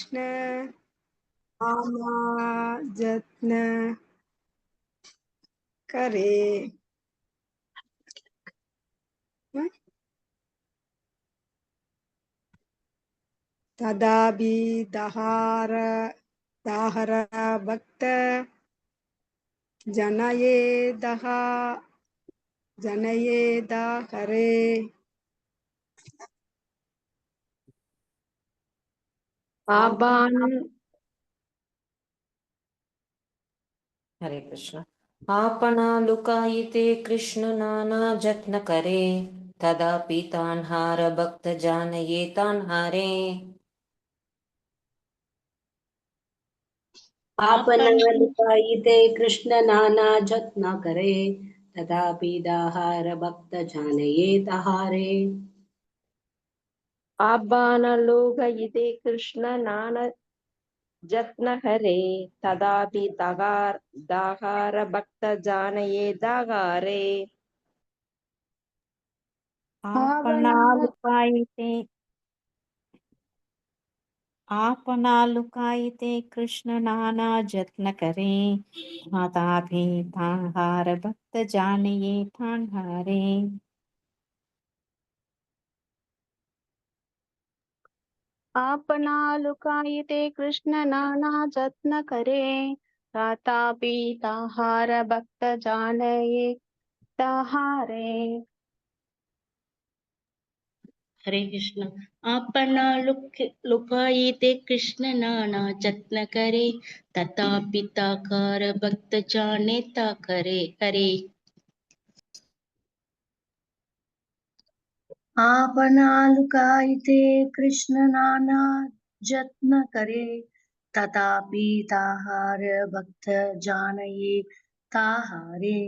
कृष्ण नाना जत्न करे तदापि दहार भक्त जनयेदा हरे हरे कृष्ण। आपणालुकायिते कृष्ण नाना जत्न करे तदापि तान् हार भक्त जानये तान् हारे। आपणालुकायिते कृष्ण नाना जत्न करे तदापि दाहार भक्त जानये तहारे। आबानलोकयिते कृष्ण नाना जत्न हरे तदापि दाहार भक्त जानये दागारे। आपनालुकायिते कृष्ण नाना जत्न करे तदापि तान्हार भक्त जानये तान्हारे। आपनालुकायिते कृष्ण नाना जत्न करे तथापि ताहार भक्त जानये ताहारे। हरे कृष्ण। आपणालुकायिते कृष्ण नाना जत्न करे तथापि ताकार भक्त जाने ता करे। हरे आपनालुकायिते कृष्ण नाना जत्न करे तथापि ताहार भक्त जानये ताहारे।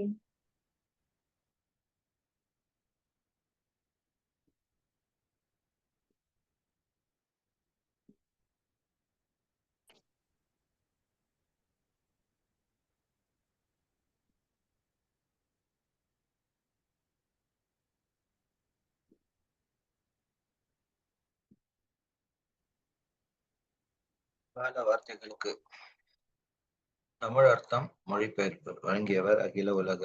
கால வார்த்தைகளுக்கு தமிழ் அர்த்தம் மொழிபெயர்ப்பு வழங்கியவர் அகில உலக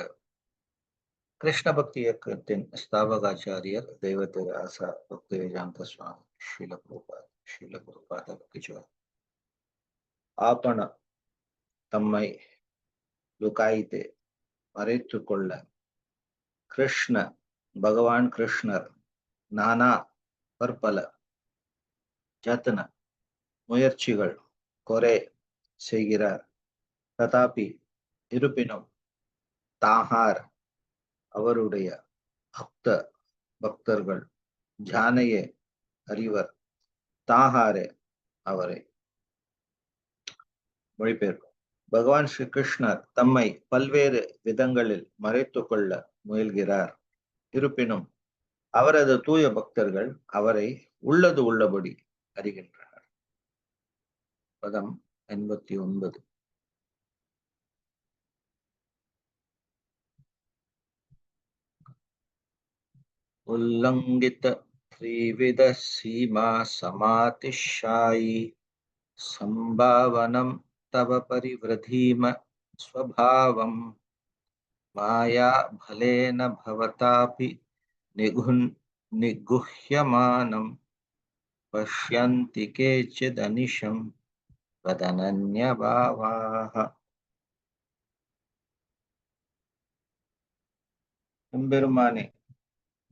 கிருஷ்ண பக்தி இயக்கத்தின் ஸ்தாபகாச்சாரியர் தெய்வ திரு ஆசா பக்தி வேதாந்த சுவாமி ஸ்ரீல பிரபாத பக்திஜுவார். ஆபண தம்மை லுகாயிதே மறைத்து கொள்ள கிருஷ்ண பகவான் கிருஷ்ணர் நானா பற்பல ஜத்தன முயற்சிகள் கொரே செய்கிறார். ததாபி இருப்பினும் தாஹார் அவருடைய பக்தர்கள் ஜானையே அறிவர் தாஹாரே அவரை. மொழிபெயர்ப்பு. பகவான் ஸ்ரீ கிருஷ்ணர் தம்மை பல்வேறு விதங்களில் மறைத்து கொள்ள முயல்கிறார். இருப்பினும் அவரது தூய பக்தர்கள் அவரை உள்ளது உள்ளபடி அறிகின்றனர். பதம் 89. उल्लंघित त्रिविध सीमा समातिशायी संभावनम तव परिवृधीम स्वभावम माया भलेन भवतापि निगुह्यमानं पश्यन्ति केचिदनिशं वदनन्यभावाः. எம்பெருமானே,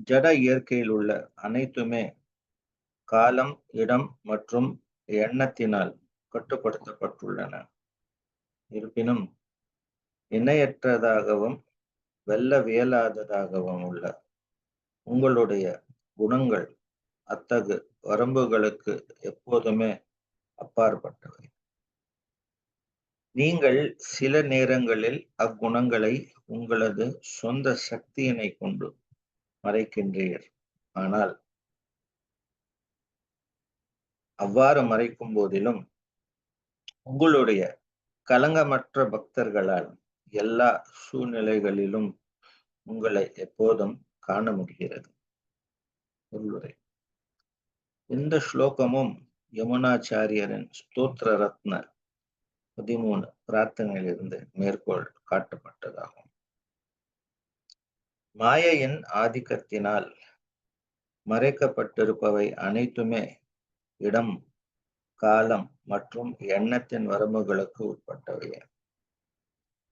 ஜட இயற்கையில் உள்ள அனைத்துமே காலம், இடம் மற்றும் எண்ணத்தினால் கட்டுப்படுத்தப்பட்டுள்ளன. இருப்பினும் இணையற்றதாகவும் வெல்லவியலாததாகவும் உள்ள உங்களுடைய குணங்கள் அத்தகு வரம்புகளுக்கு எப்போதுமே அப்பாற்பட்டவை. நீங்கள் சில நேரங்களில் அக்குணங்களை உங்களது சொந்த சக்தியினை கொண்டு மறைக்கின்றீர்கள். ஆனால் அவ்வாறு மறைக்கும் போதிலும் உங்களுடைய கலங்கமற்ற பக்தர்களால் எல்லா சூழ்நிலைகளிலும் உங்களை எப்போதும் காண முடிகிறது. உள்ளுரை. இந்த ஸ்லோகமும் யமுனாச்சாரியரின் ஸ்தோத்திர ரத்ன 13 பிரார்த்தனையிலிருந்து மேற்கோள் காட்டப்பட்டதாகும். மாயையின் ஆதிக்கத்தினால் மறைக்கப்பட்டிருப்பவை அனைத்துமே இடம், காலம் மற்றும் எண்ணத்தின் வரம்புகளுக்கு உட்பட்டவையே.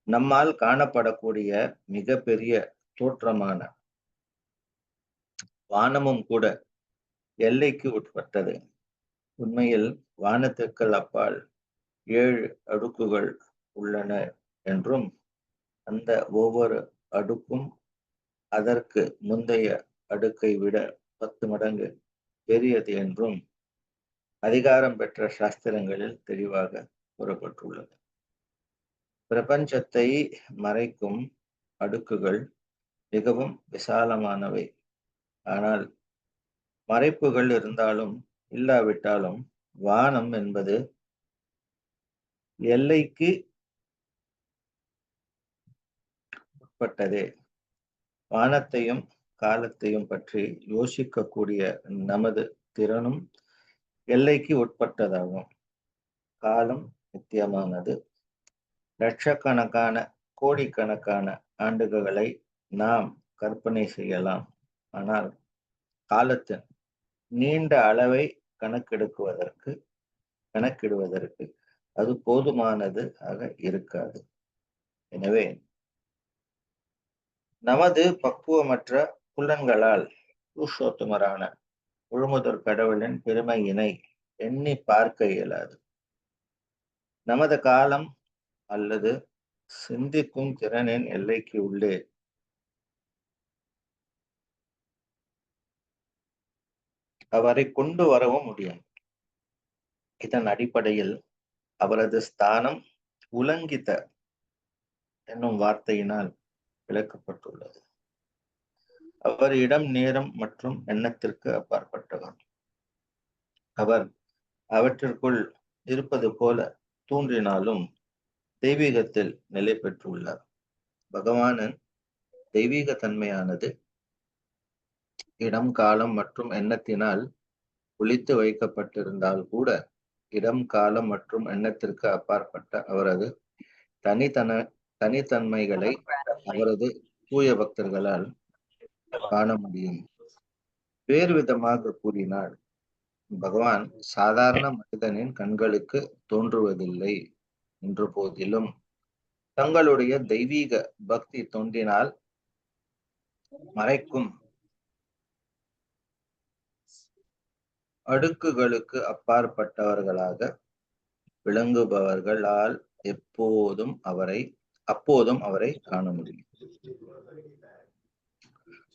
நம்மால் காணப்படக்கூடிய மிக பெரிய தோற்றமான வானமும் கூட எல்லைக்கு உட்பட்டது. உண்மையில் வானத்திற்கு அப்பால் 7 அடுக்குகள் உள்ளன என்றும் அந்த ஒவ்வொரு அடுக்கும் அதற்கு முந்தைய அடுக்கை விட 10 மடங்கு பெரியது என்றும் அதிகாரம் பெற்ற சாஸ்திரங்களில் தெளிவாக கூறப்பட்டுள்ளது. பிரபஞ்சத்தை மறைக்கும் அடுக்குகள் மிகவும் விசாலமானவை. ஆனால் மறைப்புகள் இருந்தாலும் இல்லாவிட்டாலும் வானம் என்பது எல்லைக்கு உட்பட்டதே. வானத்தையும் காலத்தையும் பற்றி யோசிக்கக்கூடிய நமது திறனும் எல்லைக்கு உட்பட்டதாகும். காலம் நித்தியமானது. லட்சக்கணக்கான கோடிக்கணக்கான ஆண்டுகளை நாம் கற்பனை செய்யலாம். ஆனால் காலத்தின் நீண்ட அளவை கணக்கிடுவதற்கு அது போதுமானது ஆக இருக்காது. எனவே நமது பக்குவமற்ற புலன்களால் புருஷோத்தமரான முழுமுதற் கடவுளின் பெருமையினை எண்ணி பார்க்க இயலாது. நமது காலம் அல்லது சிந்திக்கும் திறனின் எல்லைக்கு உள்ளே அவரை கொண்டு வரவும் முடியும். இதன் அடிப்படையில் அவரது ஸ்தானம் உலங்கித என்னும் வார்த்தையினால் விளக்கப்பட்டுள்ளது. அவர் இடம், நேரம் மற்றும் எண்ணத்திற்கு அப்பாற்பட்டவர். அவர் அவற்றிற்குள் இருப்பது போல தோன்றினாலும் தெய்வீகத்தில் நிலை பெற்றுள்ளார். பகவானின் தெய்வீக தன்மையானது இடம், காலம் மற்றும் எண்ணத்தினால் ஒளித்து வைக்கப்பட்டிருந்தால் கூட இடம், காலம் மற்றும் எண்ணத்திற்கு அப்பாற்பட்ட அவரது தனித்தன்மைகளை அவரது தூய பக்தர்களால் காண முடியும். வேறு விதமாக கூறினால் பகவான் சாதாரண மனிதனின் கண்களுக்கு தோன்றுவதில்லை என்ற போதிலும் தங்களுடைய தெய்வீக பக்தி தோன்றினால் மறைக்கும் அடுக்குகளுக்கு அப்பாற்பட்டவர்களாக விளங்குபவர்களால் அப்போதும் அவரை காண முடியும்.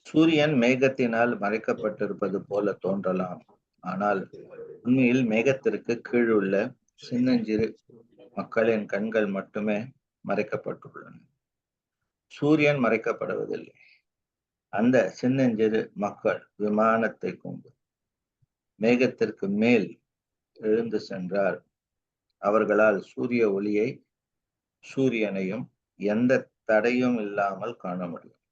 சூரியன் மேகத்தினால் மறைக்கப்பட்டிருப்பது போல தோன்றலாம். ஆனால் உண்மையில் மேகத்திற்கு கீழுள்ள சின்னஞ்சிறு மக்களின் கண்கள் மட்டுமே மறைக்கப்பட்டுள்ளன. சூரியன் மறைக்கப்படுவதில்லை. அந்த சின்னஞ்சிறு மக்கள் விமானத்தை கொண்டு மேகத்திற்கு மேல் எழுந்து சென்றால் அவர்களால் சூரிய ஒளியை, சூரியனையும் எந்த தடையும் இல்லாமல் காண முடியும்.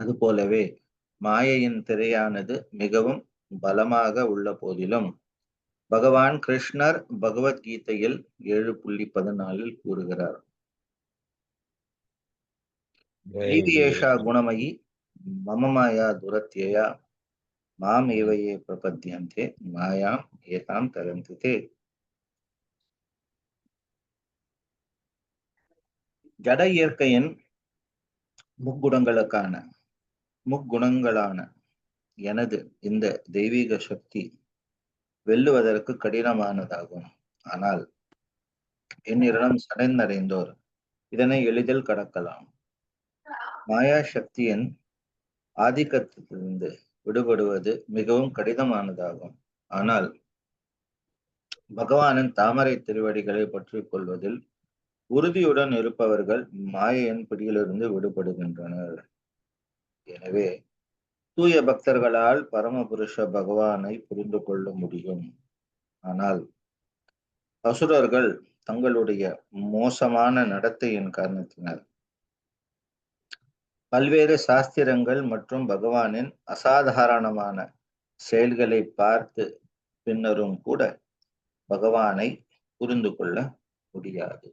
அதுபோலவே மாயையின் திரையானது மிகவும் பலமாக உள்ள போதிலும் பகவான் கிருஷ்ணர் பகவத்கீதையில் 7.14 கூறுகிறார், ஐவியேஷா குணமயி மமமாயா துரத்யயா மாம் ஏவையே பிரபத்யந்தே மாயாம் ஏதாம் தரந்திதே. ஜட இயற்கையின் முக்குணங்களான எனது இந்த தெய்வீக சக்தி வெல்லுவதற்கு கடினமானதாகும். ஆனால் என்னிடம் சடைந்தடைந்தோர் இதனை எளிதில் கடக்கலாம். மாயா சக்தியின் ஆதிக்கத்திலிருந்து விடுபடுவது மிகவும் கடினமானதாகும். ஆனால் பகவானின் தாமரை திருவடிகளை பற்றிக் கொள்வதில் உறுதியுடன் இருப்பவர்கள் மாயையின் பிடியிலிருந்து விடுபடுகின்றனர். எனவே தூய பக்தர்களால் பரமபுருஷ பகவானை புரிந்து கொள்ள முடியும். ஆனால் அசுரர்கள் தங்களுடைய மோசமான நடத்தையின் காரணத்தினால் பல்வேறு சாஸ்திரங்கள் மற்றும் பகவானின் அசாதாரணமான செயல்களை பார்த்து பின்னரும் கூட பகவானை புரிந்து கொள்ள முடியாது.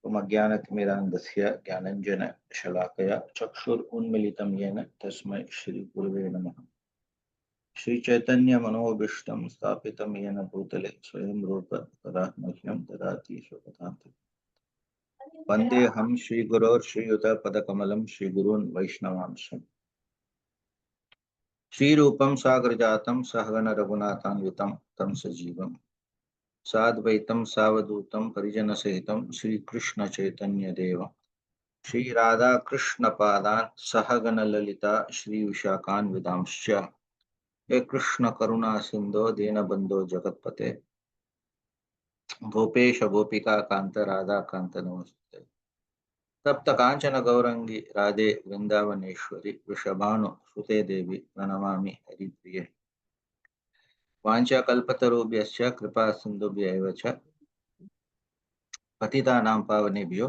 அஜ்ஞானதிமிராந்தஸ்ய ஞானஞ்சன ஷலாக்கயா சக்ஷுர் உன்மிலிதம் ஏன தஸ்மை ஸ்ரீ குருவே நமः. श्री चैतन्य मनोभीष्टं स्थापितं येन भूतले स्वयं रूप तदा मह्यं ददाति स्वपदान्तं. वन्देऽहं श्रीगुरोर्श्रीयुतपदकमलं श्रीगुरून् वैष्णवांश. श्रीरूपं सागरजातं सहगण रघुनाथान्वितं तं सजीवं साद्वैतं सावधूतं परिजनसहितं श्रीकृष्ण चैतन्यदेवं श्रीराधाकृष्णपादान् सहगण ललिता श्रीविशाखान्वितांश्च. हे कृष्ण करुणा सिंधो दीनबंधो जगत्पते गोपेश गोपिका कांत राधा कांत नमस्ते. तप्त कांचन गौरंगी राधे वृंदावनेश्वरी वृषभानु सुते देवी प्रणमामि हरिप्रिये. वाञ्छा कल्पतरुभ्यश्च कृपा सिन्धुभ्यैव च पतितानां पावनेभ्यो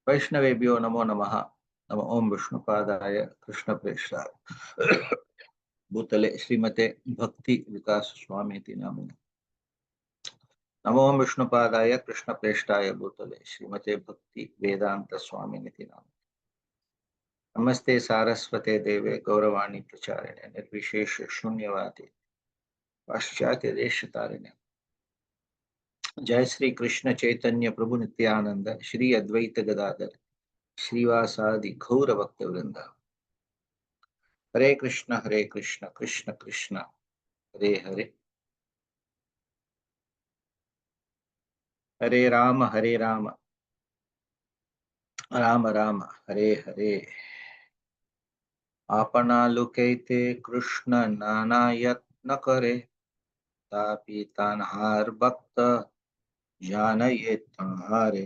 वैष्णवेभ्यो नमो नमः. नमो ओम विष्णुपादाय कृष्णप्रेष्ठाय भूतले श्रीमते भक्ति विकास स्वामी नामिने. नमो विष्णुपादाय कृष्णप्रेष्ठाय भूतले श्रीमते भक्ति वेदांत स्वामिनिति नामिने. नमस्ते सारस्वते देवे गौरवाणी प्रचारिणे निर्विशेष शून्यवादी पाश्चात्य देशतारिणे. जय श्री कृष्ण चैतन्य प्रभु नित्यानंद श्री अद्वैत गदाधर श्रीवासादि गौर भक्त वृंद. हरे कृष्ण कृष्ण कृष्ण हरे हरे हरे राम राम राम हरे हरे. आपणालुकैते कृष्ण नाना यत्न करे तापि तान्हार भक्त जाने तान्हारे.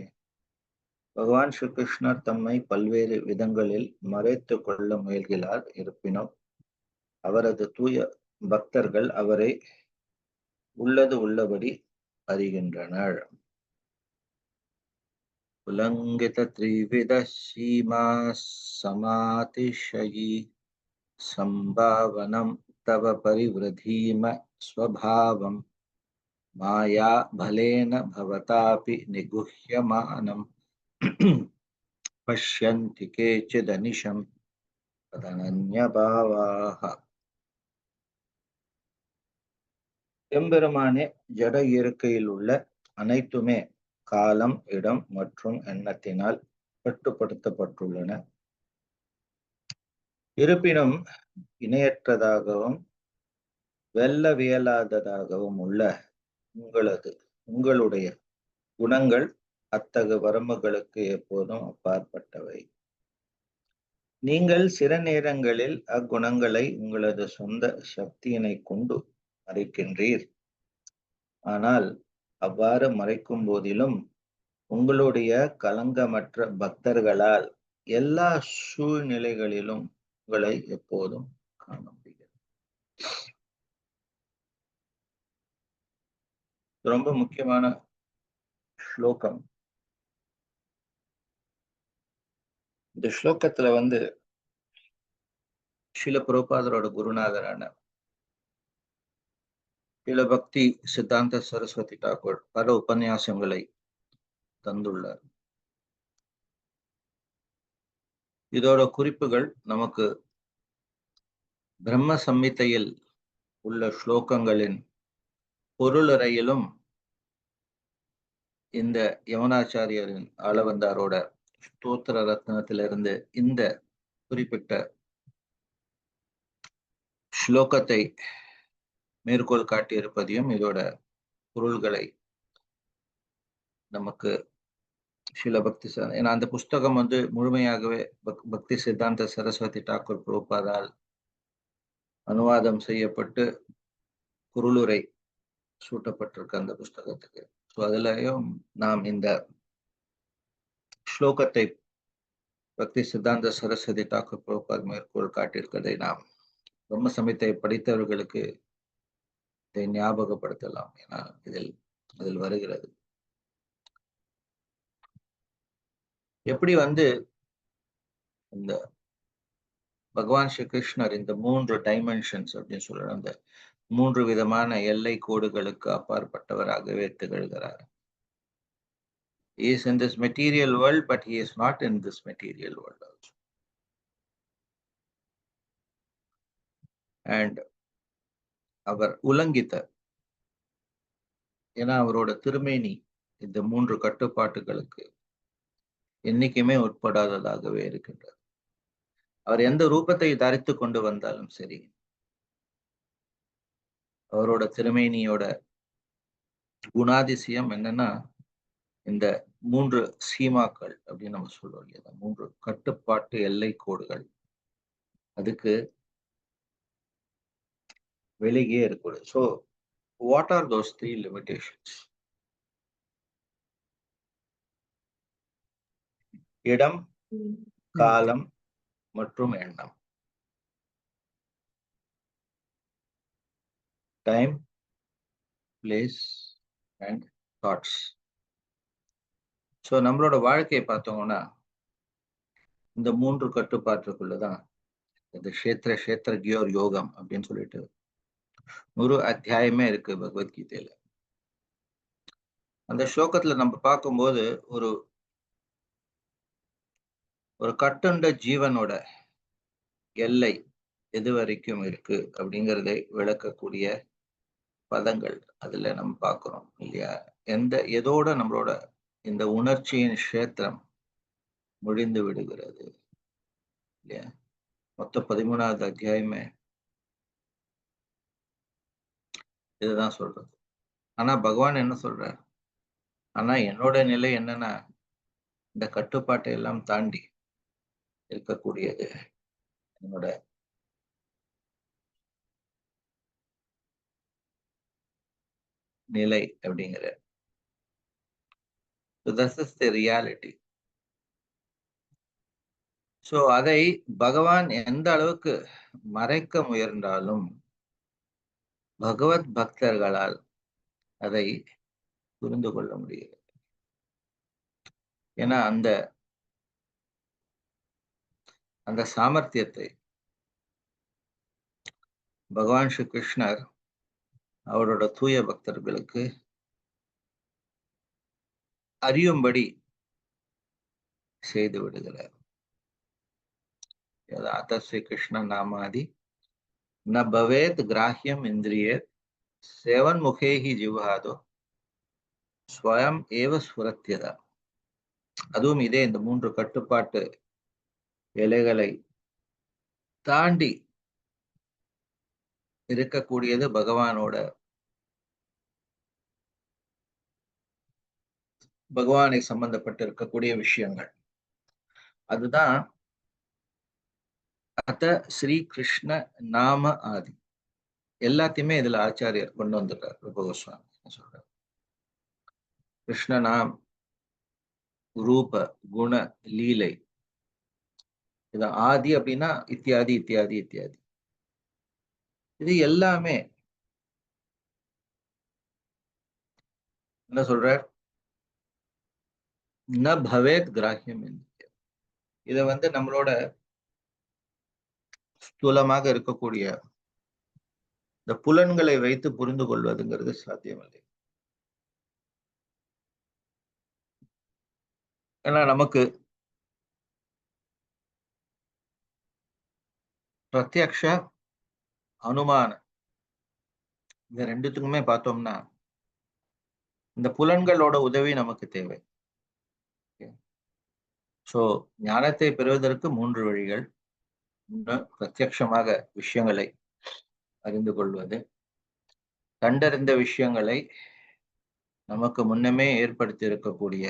भगवान श्री कृष्ण तम्मै पल्वेறு விதங்களில் மறைத்துக் கொள்ள முயல்கிறார். இருப்பினும் அவரது தூய பக்தர்கள் அவரை உள்ளது உள்ளபடி அறிகின்றனர். உலங்கித த்ரிவித சீமா சமாதிஷயி संभावनं तव परिवृधीम स्वभावं माया भलेन भवतापि निगुह्यमानं पश्यन्ति केचिदनिशं तदनन्यभावाः. எம்பெருமானே, ஜட இயற்கையில் உள்ள அனைத்துமே காலம், இடம் மற்றும் எண்ணத்தினால் கட்டுப்படுத்தப்பட்டுள்ளன. இருப்பினும் இணையற்றதாகவும் வெல்லவியலாததாகவும் உள்ள உங்களுடைய குணங்கள் அத்தகு வரம்புகளுக்கு எப்போதும் அப்பாற்பட்டவை. நீங்கள் சில நேரங்களில் அக்குணங்களை உங்களது சொந்த சக்தியினை கொண்டு மறைக்கின்றீர். ஆனால் அவ்வாறு மறைக்கும் போதிலும் உங்களுடைய கலங்கமற்ற பக்தர்களால் எல்லா சூழ்நிலைகளிலும் உங்களை எப்போதும் காண முடிகிறது. ரொம்ப முக்கியமான ஸ்லோகம். இந்த ஸ்லோகத்துல ஸ்ரீல பிரபுபாதரோட குருநாதரான ஸ்ரீல பக்தி சித்தாந்த சரஸ்வதி தாக்கூர் பல உபன்யாசங்களை தந்துள்ளார். இதோட குறிப்புகள் நமக்கு பிரம்ம சம்மித்தையில் உள்ள ஸ்லோகங்களின் பொருளுரையிலும் இந்த யமுனாச்சாரியரின் ஆளவந்தாரோட ஸ்தோத்திர ரத்னத்திலிருந்து இந்த குறிப்பிட்ட ஸ்லோகத்தை மேற்கோள் காட்டியிருப்பதையும் இதோட பொருள்களை நமக்கு ஸ்ரீல பக்தி ஏன்னா அந்த புஸ்தகம் முழுமையாகவே பக்தி சித்தாந்த சரஸ்வதி தாக்கூர் பிரபுபாதால் அனுவாதம் செய்யப்பட்டு பொருளுரை சூட்டப்பட்டிருக்க அந்த புஸ்தகத்துக்கு. ஸோ அதுலயும் நாம் இந்த ஸ்லோகத்தை பக்தி சித்தாந்த சரஸ்வதி தாக்கூர் பிரபுபாத் மேற்கோள் காட்டியிருக்கிறதை நாம் பிரம்ம சமித்தை படித்தவர்களுக்கு இதை ஞாபகப்படுத்தலாம். ஏன்னா இதில் வருகிறது. எப்படி இந்த பகவான் ஸ்ரீ கிருஷ்ணர் இந்த 3 டைமென்ஷன்ஸ் அப்படின்னு சொல்ற அந்த 3 விதமான எல்லை கோடுகளுக்கு அப்பாற்பட்டவராகவே திகழ்கிறார். He is in this material world, but he is not in this material world also. And அவர் உலங்கிதர். ஏன்னா அவரோட திருமேனி இந்த 3 கட்டுப்பாட்டுகளுக்கு என்னைக்குமே உட்படாததாகவே இருக்கின்றது. அவர் எந்த ரூபத்தை தரித்து கொண்டு வந்தாலும் சரி, அவரோட திருமேனியோட குணாதிசயம் என்னன்னா, இந்த 3 சீமாக்கள் அப்படின்னு நம்ம சொல்றோம் இல்லையா, 3 கட்டுப்பாட்டு எல்லை கோடுகள், அதுக்கு வெளியே இருக்கக்கூடாது. So what are those 3 limitations? இடம், காலம் மற்றும் எண்ணம். Time, place and thoughts. So நம்மளோட வாழ்க்கையை பார்த்தோம்னா இந்த 3 கட்டுப்பாட்டுக்குள்ளதான் இந்த கஷேத்திரகியோர் யோகம் அப்படின்னு சொல்லிட்டு ஒரு அத்தியாயமே இருக்கு பகவத்கீதையில. அந்த ஸ்லோகத்துல நம்ம பார்க்கும்போது ஒரு கட்டுண்ட ஜீவனோட எல்லை எது வரைக்கும் இருக்கு அப்படிங்கிறதை விளக்கக்கூடிய பதங்கள் அதுல நம்ம பார்க்கிறோம் இல்லையா. எதோட நம்மளோட இந்த உணர்ச்சியின் கஷேத்திரம் முடிந்து விடுகிறது இல்லையா. மொத்தம் 13வது அத்தியாயமே இதுதான் சொல்றது. ஆனா பகவான் என்ன சொல்றார்? ஆனா என்னோட நிலை என்னன்னா, இந்த கட்டுப்பாட்டை எல்லாம் தாண்டி இருக்கக்கூடியது என்னோட நிலை அப்படிங்கிற. So this is the reality. So அதை பகவான் எந்த அளவுக்கு மறைக்க முயன்றாலும் பகவத் பக்தர்களால் அதை புரிந்து கொள்ள முடியாது. ஏன்னா அந்த சாமர்த்தியத்தை பகவான் ஸ்ரீ கிருஷ்ணர் அவரோட தூய பக்தர்களுக்கு அறியும்படி செய்து விடுகிறார். அத ஸ்ரீ கிருஷ்ண நாமாதி ந பவேத் கிராஹ்யம் இந்திரியேத் சேவன் முகேஹி ஜிவ்ஹாதோ ஸ்வயம் ஏவ ஸ்வரத்யதா. அதுவும் இதே இந்த 3 கட்டுப்பாட்டு எல்லைகளை தாண்டி இருக்கக்கூடியது பகவானை சம்பந்தப்பட்டு இருக்கக்கூடிய விஷயங்கள். அதுதான் அத ஸ்ரீ கிருஷ்ண நாம ஆதி. எல்லாத்தையுமே இதுல ஆச்சாரியர் கொண்டு வந்துட்டார். ரூப கோஸ்வாமி சொல்றார், கிருஷ்ண நாம், ரூப, குண, லீலை. இது ஆதி அப்படின்னா இத்தியாதி இத்தியாதி இத்தியாதி. இது எல்லாமே என்ன சொல்றார்? ந பவேத் கிராஹ்யம். இத நம்மளோட ஸ்தூலமாக இருக்கக்கூடிய இந்த புலன்களை வைத்து புரிந்து கொள்வதுங்கிறது சாத்தியமில்லை. ஏன்னா நமக்கு பிரத்யக்ஷ, அனுமான இந்த ரெண்டுத்துக்குமே பார்த்தோம்னா இந்த புலன்களோட உதவி நமக்கு தேவை. சோ ஞானத்தை பெறுவதற்கு 3 வழிகள். பிரத்யக்ஷமாக விஷயங்களை அறிந்து கொள்வது, கண்டறிந்த விஷயங்களை நமக்கு முன்னமே ஏற்படுத்தி இருக்கக்கூடிய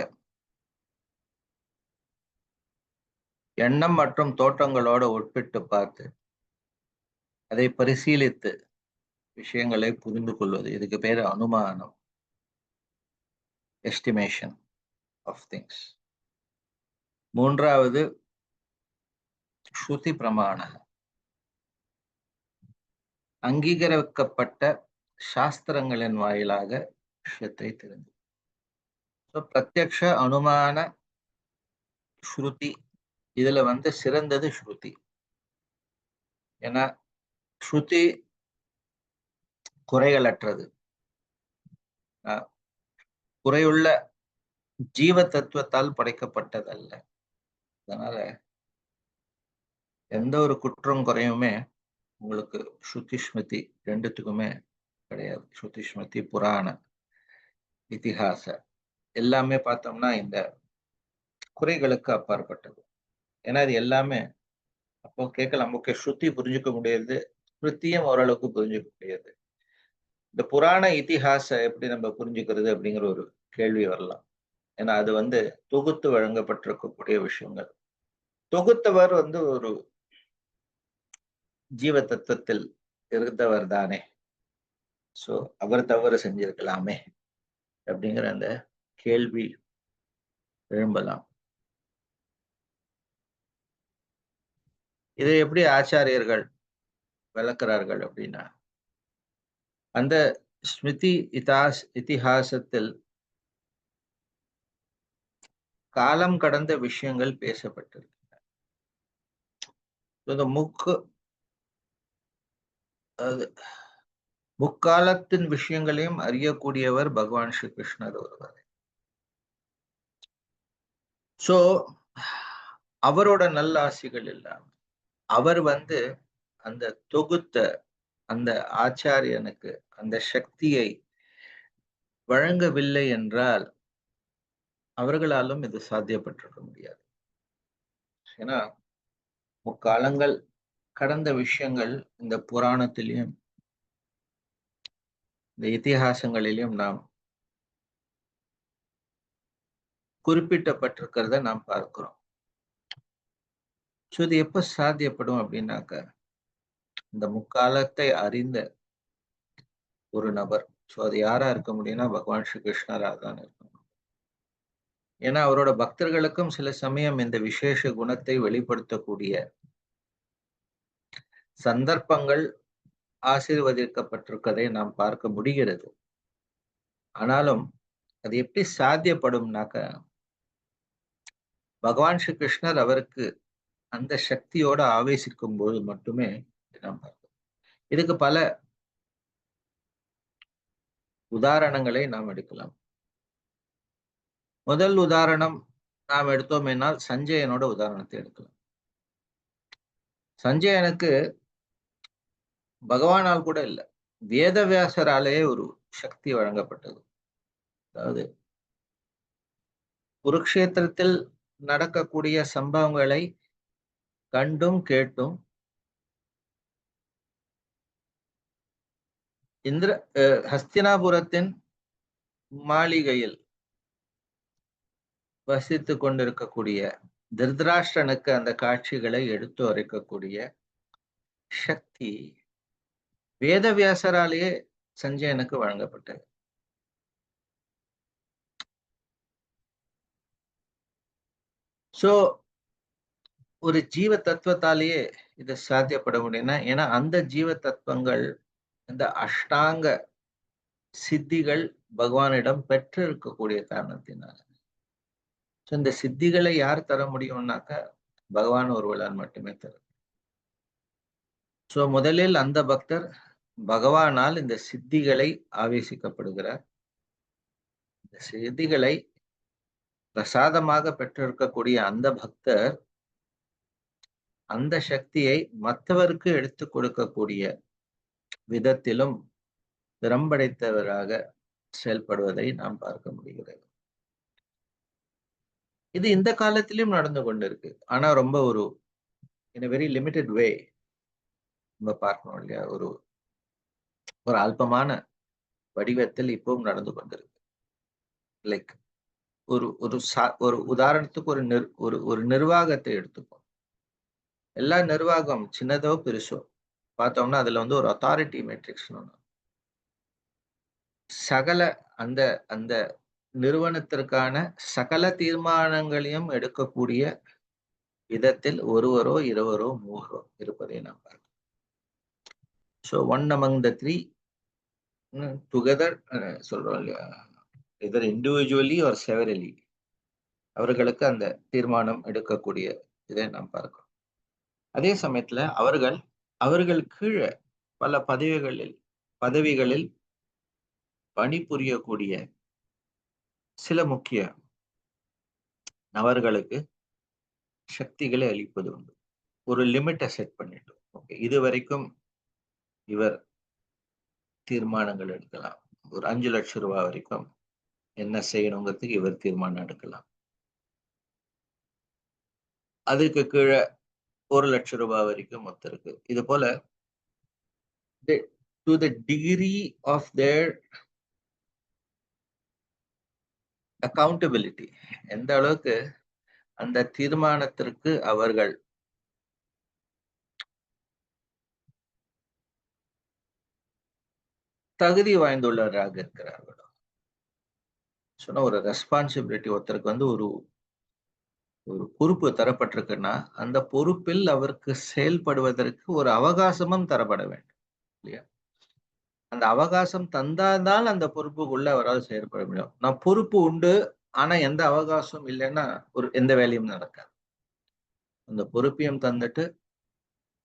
எண்ணம் மற்றும் தோற்றங்களோட ஒப்பிட்டு பார்த்து அதை பரிசீலித்து விஷயங்களை புரிந்து கொள்வது. இதுக்கு பேரு அனுமானம், எஸ்டிமேஷன் ஆஃப் திங்ஸ். 3வது ஸ்ருதி பிரமாண, அங்கீகரிக்கப்பட்ட சாஸ்திரங்களின் வாயிலாக விஷயத்தை தெரிந்து. பிரத்யக்ஷ, அனுமான, ஸ்ருதி. இதுல சிறந்தது ஸ்ருதி. ஏன்னா ஸ்ருதி குறைகளற்றது, குறையுள்ள ஜீவ தத்துவத்தால் படைக்கப்பட்டதல்ல. அதனால எந்த ஒரு குற்றம் குறையுமே உங்களுக்கு ஸ்ருதி ஸ்மிருதி ரெண்டுத்துக்குமே கிடையாது. ஸ்ருதி ஸ்மிருதி புராண இதிகாச எல்லாமே பார்த்தோம்னா இந்த குறைகளுக்கு அப்பாற்பட்டது. ஏன்னா இது எல்லாமே அப்போ கேட்கலாம், ஓகே ஸ்ருதி புரிஞ்சுக்க முடியாது, ஸ்மிருதியும் ஓரளவுக்கு புரிஞ்சுக்க முடியாது, இந்த புராண இதிகாச எப்படி நம்ம புரிஞ்சுக்கிறது அப்படிங்கிற ஒரு கேள்வி வரலாம். ஏன்னா அது தொகுத்து வழங்கப்பட்டிருக்கக்கூடிய விஷயங்கள். தொகுத்தவர் ஒரு ஜீவ தத்துவத்தில் இருந்தவர் தானே, சோ அவர் தவறு செஞ்சிருக்கலாமே அப்படிங்கிற அந்த கேள்வி எழும்பலாம். இதை எப்படி ஆச்சாரியர்கள் விளக்குறார்கள் அப்படின்னா, அந்த ஸ்மிருதி இதிகாசத்தில் காலம் கடந்த விஷயங்கள் பேசப்பட்டிருக்கின்றன. இந்த முக்காலத்தின் விஷயங்களையும் அறியக்கூடியவர் பகவான் ஸ்ரீ கிருஷ்ணர் ஒருவர். சோ அவரோட நல்லாசிகள் இல்லாம அவர் அந்த தொகுத்த அந்த ஆச்சாரியனுக்கு அந்த சக்தியை வழங்கவில்லை என்றால் அவர்களாலும் இது சாத்தியப்பட்டிருக்க முடியாது. ஏன்னா முக்காலங்கள் கடந்த விஷயங்கள் இந்த புராணத்திலையும் இந்த இதிகாசங்களிலும் நாம் குறிப்பிட்டப்பட்டிருக்கிறத நாம் பார்க்கிறோம். இது எப்ப சாத்தியப்படும் அப்படின்னாக்க, இந்த முக்காலத்தை அறிந்த ஒரு நபர், அது யாரா இருக்க முடியும்னா பகவான் ஸ்ரீ கிருஷ்ணரா தான் இருக்கணும். ஏன்னா அவரோட பக்தர்களுக்கும் சில சமயம் இந்த விசேஷ குணத்தை வெளிப்படுத்தக்கூடிய சந்தர்ப்பங்கள் ஆசீர்வதிக்கப்பட்டிருக்கதை நாம் பார்க்க முடிகிறது. ஆனாலும் அது எப்படி சாத்தியப்படும்னாக்க, பகவான் ஸ்ரீ கிருஷ்ணர் அவருக்கு அந்த சக்தியோட ஆவேசிக்கும் போது மட்டுமே நாம் பார்க்கிறோம். இதுக்கு பல உதாரணங்களை நாம் எடுக்கலாம். முதல் உதாரணம் நாம் எடுத்தோமேனால் சஞ்சயனோட உதாரணத்தை எடுக்கலாம். சஞ்சயனுக்கு பகவானால் கூட இல்லை, வேதவியாசராலேயே ஒரு சக்தி வழங்கப்பட்டது. அதாவது குருக்ஷேத்திரத்தில் நடக்கக்கூடிய சம்பவங்களை கண்டும் கேட்டும் ஹஸ்தினாபுரத்தின் மாளிகையில் வசித்துக் கொண்டிருக்கக்கூடிய திருதராஷ்டிரனுக்கு அந்த காட்சிகளை எடுத்து உரைக்கக்கூடிய சக்தி வேதவியாசராலேயே சஞ்சயனுக்கு வழங்கப்பட்டது. சோ ஒரு ஜீவ தத்துவத்தாலேயே இது சாத்தியப்பட முடியும்னா, ஏன்னா அந்த ஜீவ தத்துவங்கள் இந்த அஷ்டாங்க சித்திகள் பகவானிடம் பெற்று இருக்கக்கூடிய காரணத்தினால. இந்த சித்திகளை யார் தர முடியும்னாக்க பகவான் ஒருவரால் மட்டுமே தரும். சோ முதலில் அந்த பக்தர் பகவானால் இந்த சித்திகளை ஆவேசிக்கப்படுகிறார். இந்த சித்திகளை பிரசாதமாக பெற்றிருக்கக்கூடிய அந்த பக்தர் அந்த சக்தியை மற்றவருக்கு எடுத்துக் கொடுக்கக்கூடிய விதத்திலும் திறம்படைத்தவராக செயல்படுவதை நாம் பார்க்க முடிகிறது. இது இந்த காலத்திலும் நடந்து கொண்டிருக்கு. ஆனா ரொம்ப இன் வெரி லிமிடெட் வே நம்ம பார்க்கணும் இல்லையா? ஒரு அல்பமான வடிவத்தில் இப்பவும் நடந்து கொண்டிருக்கு. லைக் ஒரு உதாரணத்துக்கு ஒரு நிர்வாகத்தை எடுத்துப்போம். எல்லா நிர்வாகம் சின்னதோ பெருசோ பார்த்தோம்னா அதுல ஒரு அத்தாரிட்டி மேட்ரிக்ஸ் சகல அந்த நிறுவனத்திற்கான சகல தீர்மானங்களையும் எடுக்கக்கூடிய விதத்தில் ஒருவரோ இருவரோ மூவரோ இருப்பதை நாம் பார்க்கிறோம். So one among the three together சொல்றோம் இல்லையா, either individually or severally அவர்களுக்கு அந்த தீர்மானம் எடுக்கக்கூடிய இதை நாம் பார்க்கிறோம். அதே சமயத்துல அவர்கள் கீழே பல பதவிகளில் பதவிகளில் பணிபுரியக்கூடிய சில முக்கிய நபர்களுக்கு சக்திகளை அளிப்பது உண்டு. ஒரு லிமிட்டை செட் பண்ணிட்டோம். ஓகே, இது வரைக்கும் இவர் தீர்மானங்கள் எடுக்கலாம். ஒரு 5 லட்சம் ரூபாய் வரைக்கும் என்ன செய்யணுங்கிறதுக்கு இவர் தீர்மானம் எடுக்கலாம். அதுக்கு கீழே 1 லட்சம் ரூபாய் வரைக்கும் ஒருத்தருக்கு. இது போல to the degree of their accountability, எந்த அளவுக்கு அந்த தீர்மானத்திற்கு அவர்கள் தகுதி வாய்ந்துள்ளவராக இருக்கிறார்களோ. சொன்ன ஒரு ரெஸ்பான்சிபிலிட்டி, ஒருத்தருக்கு வந்து ஒரு ஒரு பொறுப்பு தரப்பட்டிருக்குன்னா அந்த பொறுப்பில் அவருக்கு செயல்படுவதற்கு ஒரு அவகாசமும் தரப்பட வேண்டும் இல்லையா? அந்த அவகாசம் தந்தாதான் அந்த பொறுப்புக்குள்ள அவரால் செயல்பட முடியும். நான் பொறுப்பு உண்டு ஆனா எந்த அவகாசம் இல்லைன்னா எந்த வேலையும் நடக்காது. அந்த பொறுப்பையும் தந்துட்டு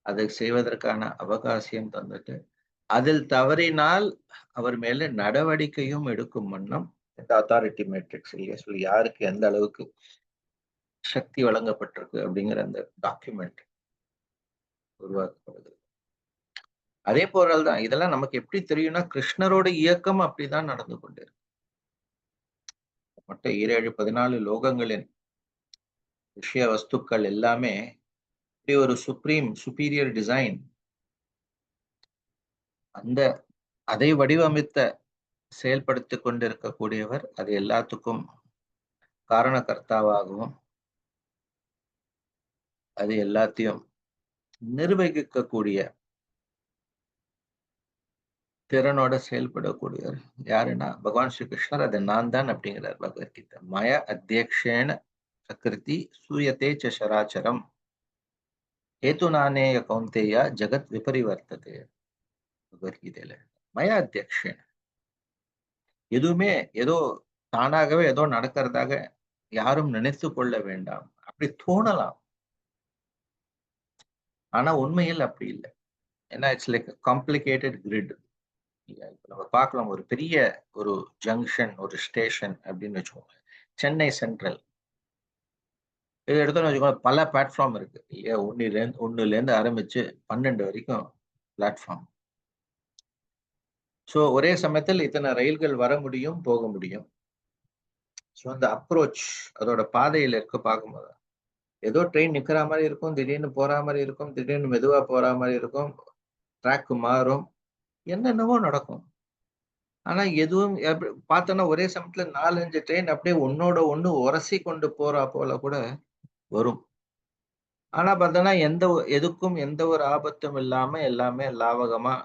அதை செய்வதற்கான அவகாசியம் தந்துட்டு அதில் தவறினால் அவர் மேல நடவடிக்கையும் எடுக்கும் வண்ணம் இந்த அத்தாரிட்டி மேட்ரிக்ஸ் இல்லையா சொல்லி யாருக்கு எந்த அளவுக்கு சக்தி வழங்கப்பட்டிருக்கு அப்படிங்கிற அந்த டாக்குமெண்ட் உருவாக்கப்படுது. அதே போலதான் இதெல்லாம் நமக்கு எப்படி தெரியும்னா கிருஷ்ணரோட இயக்கம் அப்படிதான் நடந்து கொண்டிருக்கு. மற்ற 17-14 லோகங்களின் விஷய வஸ்துக்கள் எல்லாமே இப்படி ஒரு சுப்பீரியர் டிசைன், அதை வடிவமைத்த செயல்படுத்தி கொண்டிருக்கக்கூடியவர் அது எல்லாத்துக்கும் காரணகர்த்தாவாகவும் அது எல்லாத்தையும் நிர்வகிக்கக்கூடிய திறனோட செயல்படக்கூடியவர் யாருன்னா பகவான் ஸ்ரீ கிருஷ்ணர். அது நான் தான் அப்படிங்கிறார் பகவத்கீதை. மய அத்தியக்ஷேன சக்ருதி சூயத்தே சராச்சரம் ஹேத்து நானேய கௌந்தேயா ஜகத் விபரிவர்த்ததே. பகவத்கீதையில மய அத்தியக்ஷேன, எதுவுமே ஏதோ தானாகவே ஏதோ நடக்கிறதாக யாரும் நினைத்து கொள்ள வேண்டாம். அப்படி தோணலாம், ஆனா உண்மையில் அப்படி இல்லை. ஏன்னா இட்ஸ் லைக் காம்ப்ளிகேட்டட் கிரிட். நம்ம பார்க்கலாம், ஒரு பெரிய ஒரு ஜங்ஷன், ஒரு ஸ்டேஷன் அப்படின்னு வச்சுக்கோங்க, சென்னை சென்ட்ரல். இது எடுத்தோம்னு வச்சுக்கோங்க, பல பிளாட்ஃபார்ம் இருக்கு இல்லையா? ஒன்னுல இருந்து ஆரம்பிச்சு 12 வரைக்கும் பிளாட்ஃபார்ம். ஸோ ஒரே சமயத்தில் இத்தனை ரயில்கள் வர முடியும், போக முடியும். ஸோ அந்த அப்ரோச், அதோட பாதையில இருக்க பார்க்கும்போது ஏதோ ட்ரெயின் நிக்கிற மாதிரி இருக்கும், திடீர்னு போற மாதிரி இருக்கும், திடீர்னு மெதுவா போற மாதிரி இருக்கும், ட்ராக் மாறும், என்னென்னவோ நடக்கும். ஆனா எதுவும் பார்த்தோன்னா ஒரே சமயத்துல 4-5 ட்ரெயின் அப்படியே ஒன்னோட ஒண்ணு உரசி கொண்டு போறா போல கூட வரும். ஆனா பார்த்தோன்னா எதுக்கும் எந்த ஒரு ஆபத்தும் இல்லாம எல்லாமே லாவகமா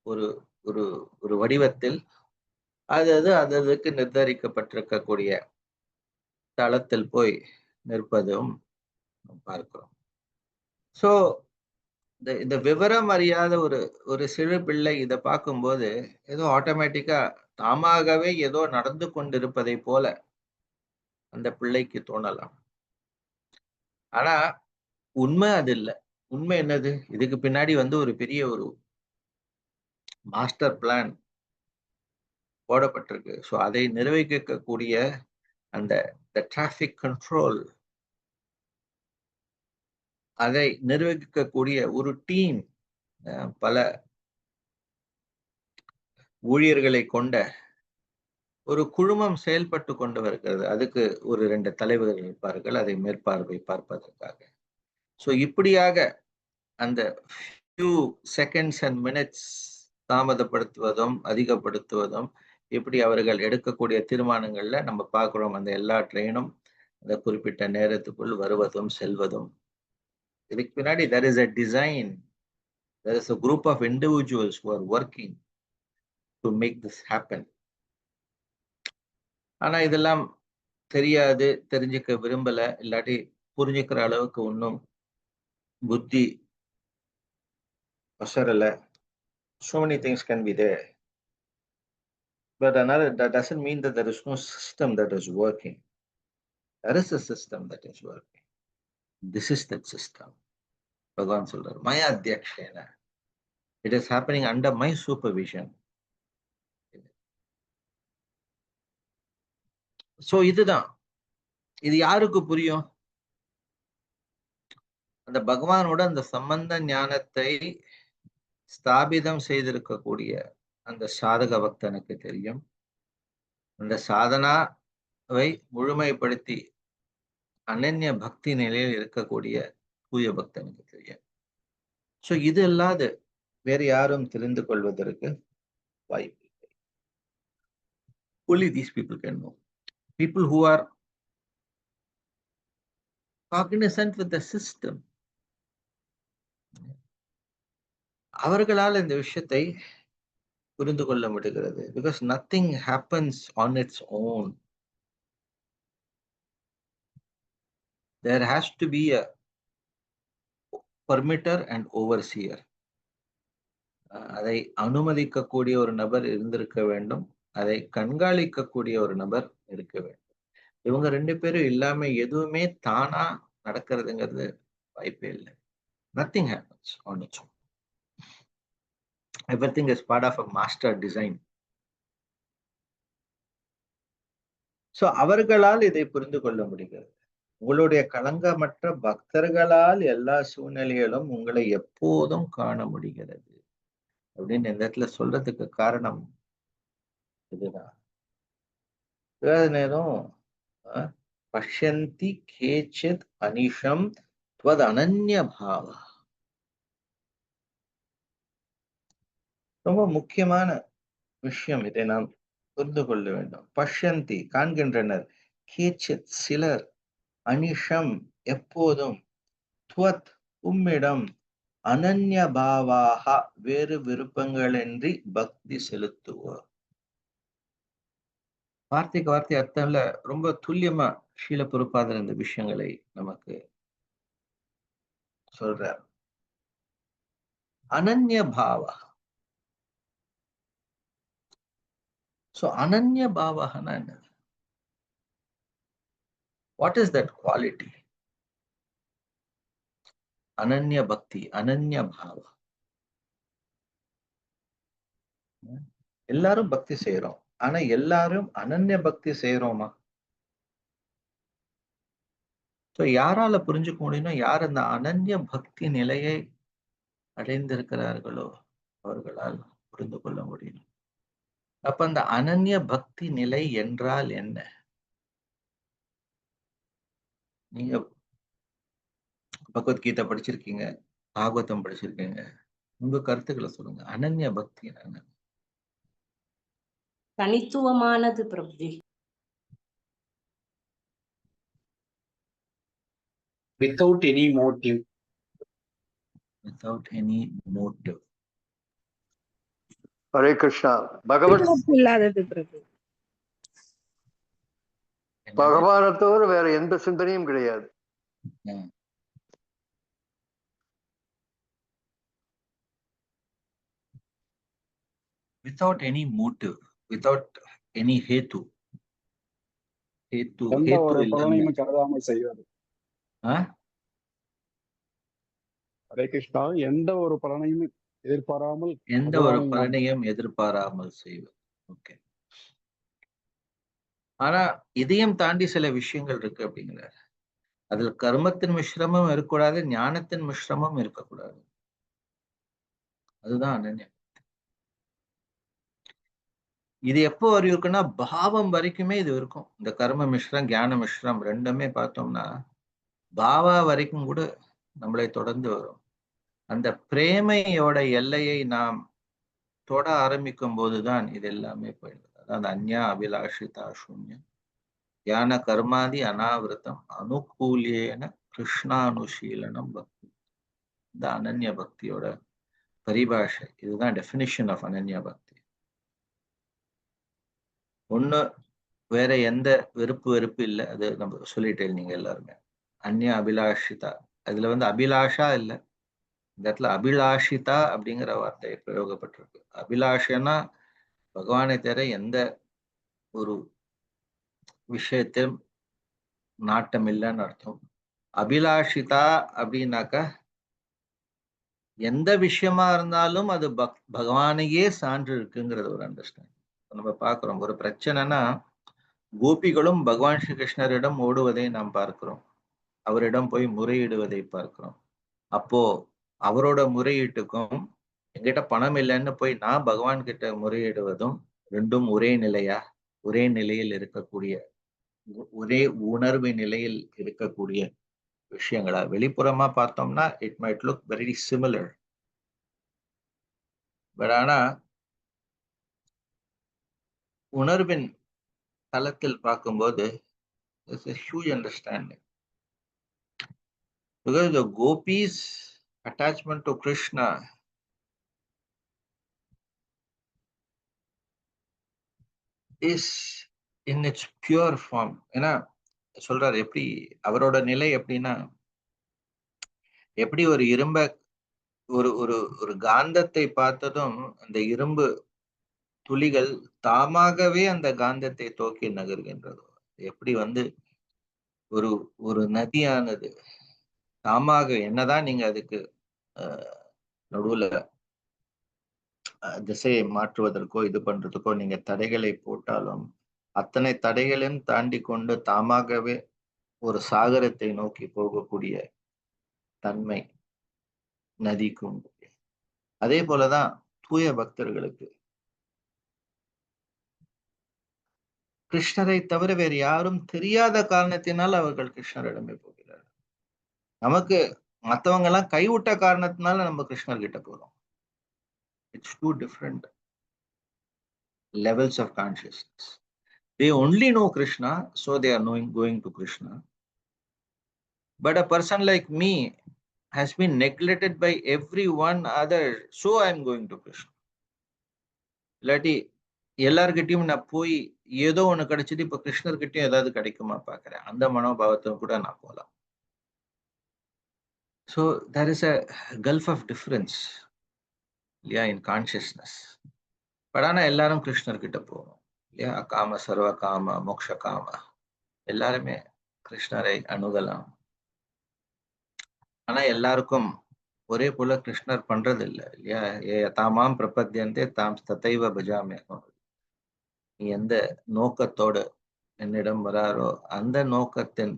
ஒரு ஒரு ஒரு வடிவத்தில் அதுக்கு நிர்ணயிக்கப்பட்டிருக்கக்கூடிய தளத்தில் போய் நிற்பதும் பார்க்கிறோம். சோ இந்த விவரம் அறியாத ஒரு சிறு பிள்ளை இதை பார்க்கும்போது ஏதோ ஆட்டோமேட்டிக்கா தாமாகவே ஏதோ நடந்து கொண்டிருப்பதை போல அந்த பிள்ளைக்கு தோணலாம். ஆனா உண்மை அது இல்லை. உண்மை என்னது? இதுக்கு பின்னாடி ஒரு பெரிய ஒரு மாஸ்டர் பிளான் போடப்பட்டிருக்கு. ஸோ அதை நிர்வகிக்கக்கூடிய அந்த டிராபிக் கண்ட்ரோல், அதை நிர்வகிக்கக்கூடிய ஒரு டீம், பல ஊழியர்களை கொண்ட ஒரு குழுமம் செயல்பட்டு கொண்டு வருகிறது. அதுக்கு ஒரு 2 தலைவர்கள் இருப்பார்கள், அதை மேற்பார்வை பார்ப்பதற்காக. ஸோ இப்படியாக அந்த few seconds and minutes தாமதப்படுத்துவதும் அதிகப்படுத்துவதும் இப்படி அவர்கள் எடுக்கக்கூடிய தீர்மானங்கள்ல நம்ம பார்க்கிறோம். அந்த எல்லா ட்ரெயினும் அந்த குறிப்பிட்ட நேரத்துக்குள் வருவதும் செல்வதும். இதுக்கு பின்னாடி there is a design, there is a group of individuals who are working to make this happen. ஆனா இதெல்லாம் தெரியாது, தெரிஞ்சுக்க விரும்பல, இல்லாட்டி புரிஞ்சுக்கிற அளவுக்கு ஒன்றும் புத்தி வசரல. So many things can be there, but that doesn't mean that there is no system that is working. There is a system that is working. This is that system. Bhagavan சொல்றார், மய அத்தியக்ஷேன, it is happening under my supervision. So இதுதான், இது யாருக்கு புரியும்? அந்த பகவானோட அந்த சம்பந்த ஞானத்தை ஸ்தாபிதம் செய்திருக்கக்கூடிய அந்த சாதக பக்தனுக்கு தெரியும். அந்த சாதனாவை முழுமைப்படுத்தி அனன்ய பக்தி நிலையில் இருக்கக்கூடிய தூய பக்தனுக்கு தெரியும். சோ இது இல்லாது வேறு யாரும் தெரிந்து கொள்வதற்கு வாய்ப்பு இல்லை. Only these people can know. People who are cognizant with the system, அவர்களால் இந்த விஷயத்தை புரிந்து கொள்ள முடிகிறது. Because nothing happens on its own. There has to be a permitter and overseer. அதை அனுமதிக்கக்கூடிய ஒரு நபர் இருந்திருக்க வேண்டும், அதை கண்காணிக்கக்கூடிய ஒரு நபர் இருக்க வேண்டும். இவங்க 2 பேரும் இல்லாம எதுவுமே தானா நடக்கிறதுங்கிறது வாய்ப்பே இல்லை. Nothing happens on its own. Everything is part of a master design. So அவர்களால் இதை புரிந்து கொள்ள முடிகிறது. உங்களுடைய களங்கமற்ற பக்தர்களால் எல்லா சூழ்நிலையிலும் உங்களை எப்போதும் காண முடிகிறது அப்படின்னு இந்த இடத்துல சொல்றதுக்கு காரணம் இதுதான். நேரம் பஷ்யந்தி கேச்சித் அனிஷம் த்வத் அனன்ய பாவ. ரொம்ப முக்கியமான விஷயம், இதை நாம் புரிந்து கொள்ள வேண்டும். பஷ்யந்தி காண்கின்றனர், கேச்சித் சிலர், அனிஷம் எப்போதும், துவத் உம்மிடம், அனன்ய பாவாக வேறு விருப்பங்களின்றி பக்தி செலுத்துவோர். வார்த்தைக்கு வார்த்தை அர்த்தம்ல ரொம்ப துல்லியமா ஸ்ரீல பிரபுபாதர் இந்த விஷயங்களை நமக்கு சொல்றார். அனன்ய பாவா. சோ அனன்ய பாவகனா என்ன? What is that quality? அனன்ய பக்தி, அனன்ய பாவா. எல்லாரும் பக்தி செய்யறோம், ஆனா எல்லாரும் அனன்ய பக்தி செய்யறோமா? சோ யாரால புரிஞ்சுக்க முடியும்னா, யார் அந்த அனன்ய பக்தி நிலையை அடைந்திருக்கிறார்களோ அவர்களால் புரிந்து கொள்ள முடியும். அப்ப அந்த அனன்ய பக்தி நிலை என்றால் என்ன? நீங்க பகவத்கீதை படிச்சிருக்கீங்க, பாகவதம் படிச்சிருக்கீங்க, உங்க கருத்துக்களை சொல்லுங்க. அனன்ய பக்தி என்ன? தனித்துவமானது Prabhuji. Without any motive. Without any motive. Hare Krishna. இல்லாதது பிரபு. பகவானை தவிர வேற எந்த சிந்தனையும் கிடையாது. Without any motive, without any hetu. எந்த ஒரு பலனையும் கருதாமல் செய்வது. ஹரே கிருஷ்ணா. எந்த ஒரு பலனையும் எதிர்பாராமல், எந்த ஒரு பலனையும் எதிர்பாராமல் செய்வது. ஓகே. ஆனா இதையும் தாண்டி சில விஷயங்கள் இருக்கு அப்படிங்கிறார். அதுல கர்மத்தின் மிஸ்ரமும் இருக்கக்கூடாது, ஞானத்தின் மிஸ்ரமும் இருக்கக்கூடாது. அதுதான் அனன்யம். இது எப்போ வரையும் இருக்குன்னா, பாவம் வரைக்குமே இது இருக்கும். இந்த கர்ம மிஸ்ரம், ஞான மிஸ்ரம் ரெண்டுமே பார்த்தோம்னா பாவா வரைக்கும் கூட நம்மளை தொடர்ந்து வரும். அந்த பிரேமையோட எல்லையை நாம் தொட ஆரம்பிக்கும் போதுதான் இது எல்லாமே போயிடுது. அதாவது அந்யா அபிலாஷிதா சூன்யம் ஞான கர்மாதி அனாவிரதம் அனுகூலியேன கிருஷ்ணானுஷீலனம் பக்தி. இந்த அனன்ய பக்தியோட பரிபாஷை இதுதான், டெஃபினிஷன் ஆஃப் அனன்ய பக்தி. ஒண்ணு வேற எந்த வெறுப்பு இல்லை, அது நம்ம சொல்லிட்டே நீங்க எல்லாருமே. அந்நிய அபிலாஷிதா, அதுல அபிலாஷா இல்லை, இந்த இடத்துல அபிலாஷிதா அப்படிங்கிற வார்த்தை பிரயோகப்பட்டிருக்கு. அபிலாஷனா பகவானை தவிர எந்த ஒரு விஷயத்தையும் நாட்டம் இல்லைன்னு அர்த்தம். அபிலாஷிதா அப்படின்னாக்கா எந்த விஷயமா இருந்தாலும் அது பகவானையே சான்று இருக்குங்கிறது ஒரு அண்டர்ஸ்டாண்டிங். நம்ம பார்க்கிறோம், ஒரு பிரச்சனைனா கோபிகளும் பகவான் ஸ்ரீ கிருஷ்ணரிடம் ஓடுவதை நாம் பார்க்கிறோம். அவரிடம் போய் முறையிடுவதை பார்க்கிறோம். அப்போ அவரோட முறையீட்டுக்கும் என்கிட்ட பணம் இல்லைன்னு போய் நான் பகவான் கிட்ட முறையிடுவதும் ரெண்டும் ஒரே நிலையா, ஒரே நிலையில் இருக்கக்கூடிய, ஒரே உணர்வு நிலையில் இருக்கக்கூடிய விஷயங்களா? வெளிப்புறமா பார்த்தோம்னா it might look very similar. But ஆனா உணர்வின் தளத்தில் பார்க்கும்போது there's a huge understanding. Because the gopis' attachment to Krishna is in its pure form. ஏன்னா சொல்றாரு, எப்படி அவரோட நிலை எப்படின்னா, எப்படி ஒரு இரும்ப ஒரு ஒரு ஒரு காந்தத்தை பார்த்ததும் அந்த இரும்பு துளிகள் தாமாகவே அந்த காந்தத்தை தோக்கி நகர்கின்றதோ, எப்படி ஒரு ஒரு நதியானது தாமாக, என்னதான் நீங்க அதுக்கு நடுவுல திசையை மாற்றுவதற்கோ இது பண்றதுக்கோ நீங்க தடைகளை போட்டாலும், அத்தனை தடைகளையும் தாண்டி கொண்டு தாமாகவே ஒரு சாகரத்தை நோக்கி போகக்கூடிய தன்மை நதிக்கு உண்டு. அதே போலதான் தூய பக்தர்களுக்கு கிருஷ்ணரை தவிர வேறு யாரும் தெரியாத காரணத்தினால் அவர்கள் கிருஷ்ணரிடமே போகிறார்கள். நமக்கு மற்றவங்க எல்லாம் கைவிட்ட காரணத்தினால நம்ம கிருஷ்ணர் கிட்ட போறோம். It's two different levels of consciousness. They only know Krishna, so they are going to Krishna. But a person like me has been neglected by everyone other, so I am going to Krishna. இல்லாட்டி எல்லார்கிட்டையும் நான் போய் ஏதோ ஒண்ணு கிடைச்சது, இப்ப கிருஷ்ணர்கிட்டயும் ஏதாவது கிடைக்குமா பாக்குறேன், அந்த மனோபாவத்தை கூட நான் போகலாம். So there is a gulf of difference, இல்லையா, in consciousness. பட் ஆனா எல்லாரும் கிருஷ்ணர் கிட்ட போகணும், இல்லையா? காம சர்வ காம மோக்ஷ காம எல்லாருமே கிருஷ்ணரை அணுகலாம். ஆனா எல்லாருக்கும் ஒரே போல கிருஷ்ணர் பண்றது இல்லை, இல்லையா? தாமாம் பிரபத்தியந்தே தாம் ததைவ பஜாமே. நீ எந்த நோக்கத்தோடு என்னிடம் வராரோ அந்த நோக்கத்தின்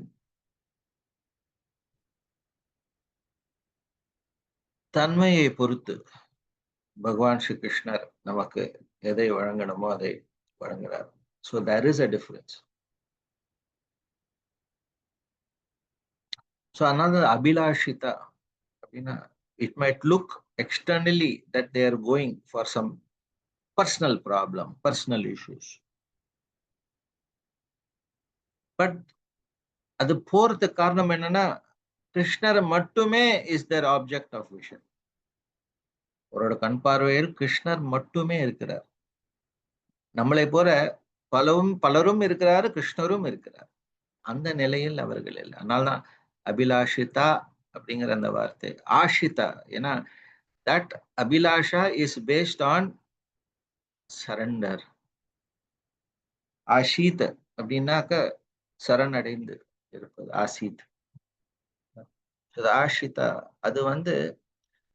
தன்மையை பொறுத்து பகவான் ஸ்ரீ கிருஷ்ணர் நமக்கு எதை வழங்கணுமோ அதை வழங்குகிறார். So there is a difference. So another abhilashita, it might look externally that they are going for some personal problem, personal issues. But அது போறதுக்கு காரணம் என்னன்னா, கிருஷ்ணர் மட்டுமே is their object of vision. அவரோட கண் பார்வையில் கிருஷ்ணர் மட்டுமே இருக்கிறார். நம்மளை போல பலரும் இருக்கிறாரு, கிருஷ்ணரும் இருக்கிறார். அந்த நிலையில் அவர்கள் இல்லை. அதனால்தான் அபிலாஷிதா அப்படிங்கிற அந்த வார்த்தை ஆஷிதா. ஏன்னா that அபிலாஷா இஸ் பேஸ்ட் ஆன் சரண்டர். ஆஷித் அப்படின்னாக்க சரணடைந்து இருப்பது, ஆசித். ஆஷிதா அது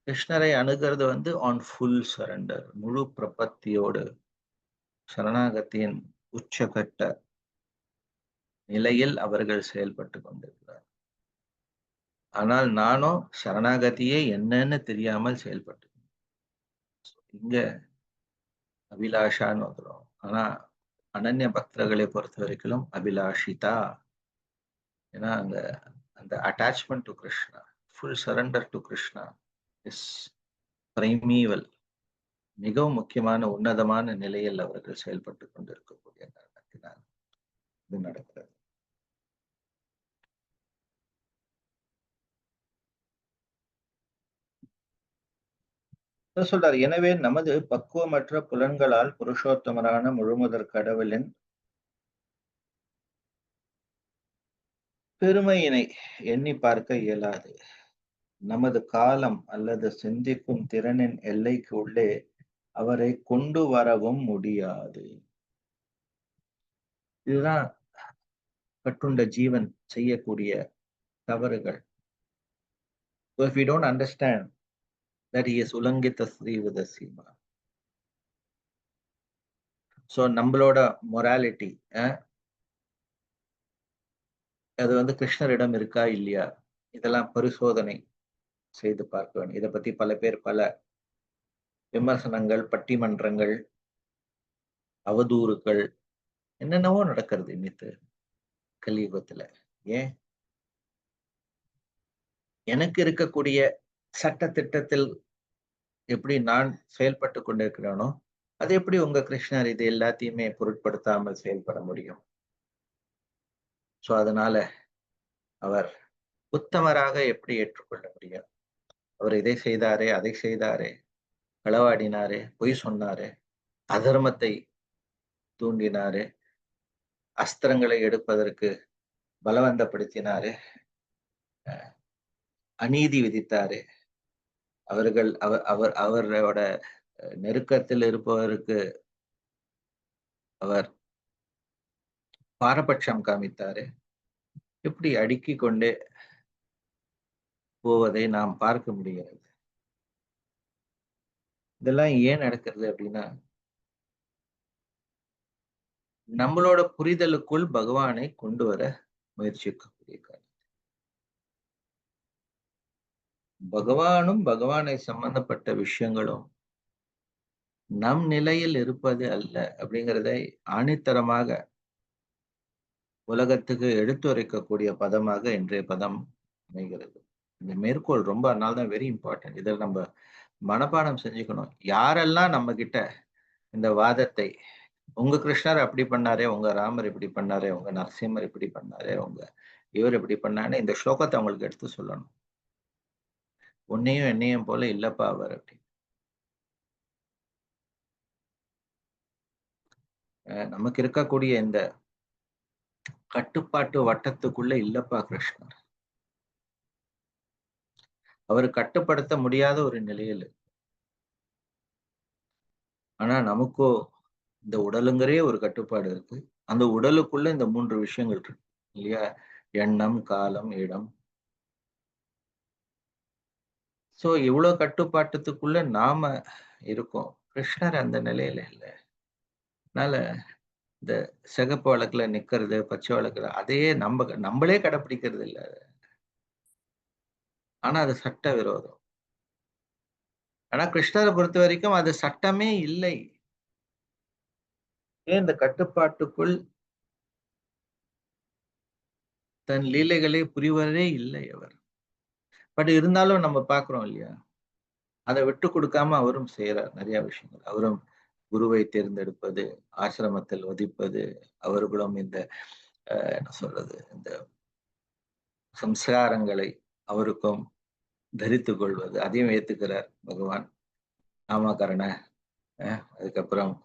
கிருஷ்ணரை அணுகிறது ஆன் ஃபுல் சரண்டர், முழு பிரபத்தியோடு சரணாகத்தியின் உச்சகட்ட நிலையில் அவர்கள் செயல்பட்டு கொண்டிருக்கிறார். ஆனால் நானோ சரணாகதியே என்னன்னு தெரியாமல் செயல்பட்டு இங்க அபிலாஷான்னு வந்துடும். ஆனா அனன்ய பக்தர்களை பொறுத்த வரைக்கும் அபிலாஷிதா. ஏன்னா அந்த attachment to Krishna, full surrender to Krishna is primeval, மிகவும் முக்கியமான உன்னதமான நிலையில் அவர்கள் செயல்பட்டு கொண்டிருக்கக்கூடிய காரணத்தினால் இது நடக்கிறது. சொல்றார், எனவே நமது பக்குவமற்ற புலன்களால் புருஷோத்தமரான முழுமுதற் கடவுளின் பெருமையினை எண்ணி பார்க்க இயலாது. நமது காலம் அல்லது சிந்திக்கும் திறனின் எல்லைக்கு உள்ளே அவரை கொண்டு வரவும் முடியாது. இதுதான் கட்டுண்ட ஜீவன் செய்யக்கூடிய தவறுகள். So if we don't understand that he is ulangita srivada sima, so நம்மளோட மொராலிட்டி, அது வந்து கிருஷ்ணரிடம் இருக்கா இல்லையா, இதெல்லாம் பரிசோதனை செய்து பார்க்க வேண்டும். இதை பத்தி பல பேர் பல விமர்சனங்கள், பட்டிமன்றங்கள், அவதூறுகள் என்னென்னவோ நடக்கிறது இன்னைக்கு கலியுகத்துல. ஏன் எனக்கு இருக்கக்கூடிய சட்ட திட்டத்தில் எப்படி நான் செயல்பட்டு கொண்டிருக்கிறேனோ, அது எப்படி உங்க கிருஷ்ணர் இது எல்லாத்தையுமே பொருட்படுத்தாமல் செயல்பட முடியும்? சோ அதனால அவர் உத்தமராக எப்படி ஏற்றுக்கொள்ள முடியும்? அவர் இதை செய்தாரே, அதை செய்தாரே, களவாடினாரே, பொய் சொன்னாரே, அதர்மத்தை தூண்டினாரே, அஸ்திரங்களை எடுப்பதற்கு பலவந்தப்படுத்தினாரே, அநீதி விதித்தாரே, அவரோட நெருக்கத்தில் இருப்பவருக்கு அவர் பாரபட்சம் காமித்தாரே, இப்படி அடுக்கிக் கொண்டே போவதை நாம் பார்க்க முடிகிறது. இதெல்லாம் ஏன் நடக்கிறது அப்படின்னா, நம்மளோட புரிதலுக்குள் பகவானை கொண்டு வர முயற்சிக்கக்கூடிய காரணம். பகவானும் பகவானை சம்பந்தப்பட்ட விஷயங்களும் நம் நிலையில் இருப்பது அல்ல அப்படிங்கிறதை ஆணித்தரமாக உலகத்துக்கு எடுத்துரைக்கக்கூடிய பதமாக இன்றைய பதம் அமைகிறது. இந்த மேற்கோள் ரொம்ப, அதனால தான் வெரி இம்பார்ட்டன்ட். இதில் நம்ம மனப்பாடம் செஞ்சுக்கணும். யாரெல்லாம் நம்ம கிட்ட இந்த வாதத்தை, உங்க கிருஷ்ணர் அப்படி பண்ணாரே, உங்க ராமர் இப்படி பண்ணாரே, உங்க நரசிம்மர் இப்படி பண்ணாரே, உங்க இவர் இப்படி பண்ணாரு, இந்த ஸ்லோகத்தை அவங்களுக்கு எடுத்து சொல்லணும். உன்னையும் என்னையும் போல இல்லப்பா அவர் அப்படி. நமக்கு இருக்கக்கூடிய இந்த கட்டுப்பாட்டு வட்டத்துக்குள்ள இல்லப்பா கிருஷ்ணர். அவர் கட்டுப்படுத்த முடியாத ஒரு நிலையில். ஆனா நமக்கோ இந்த உடலுங்கிறே ஒரு கட்டுப்பாடு இருக்கு. அந்த உடலுக்குள்ள இந்த 3 விஷயங்கள் இருக்கு இல்லையா? எண்ணம், காலம், இடம். சோ இவ்வளவு கட்டுப்பாட்டுக்குள்ள நாம இருக்கோம். கிருஷ்ணர் அந்த நிலையில இல்லை. அதனால இந்த சிகப்பு வழக்குல நிக்கிறது, பச்சை வழக்குல அதையே நம்மளே கடைப்பிடிக்கிறது இல்லை. ஆனா அது சட்ட விரோதம். ஆனா கிருஷ்ணரை பொறுத்த வரைக்கும் அது சட்டமே இல்லை. ஏன் இந்த கட்டுப்பாட்டுக்குள் தன் லீலைகளை புரிவதே இல்லை அவர். பட் இருந்தாலும் நம்ம பாக்குறோம் இல்லையா, அதை விட்டு கொடுக்காம அவரும் செய்யறார் நிறைய விஷயங்கள். அவரும் குருவை தேர்ந்தெடுப்பது, ஆசிரமத்தில் வதிப்பது, அவர்களும் இந்த என்ன சொல்றது, இந்த சம்ஸ்காரங்களை அவருக்கும் தரித்துக் கொள்வது, அதையும் ஏத்துக்கிறார் பகவான். நாமகரண, அதுக்கப்புறம்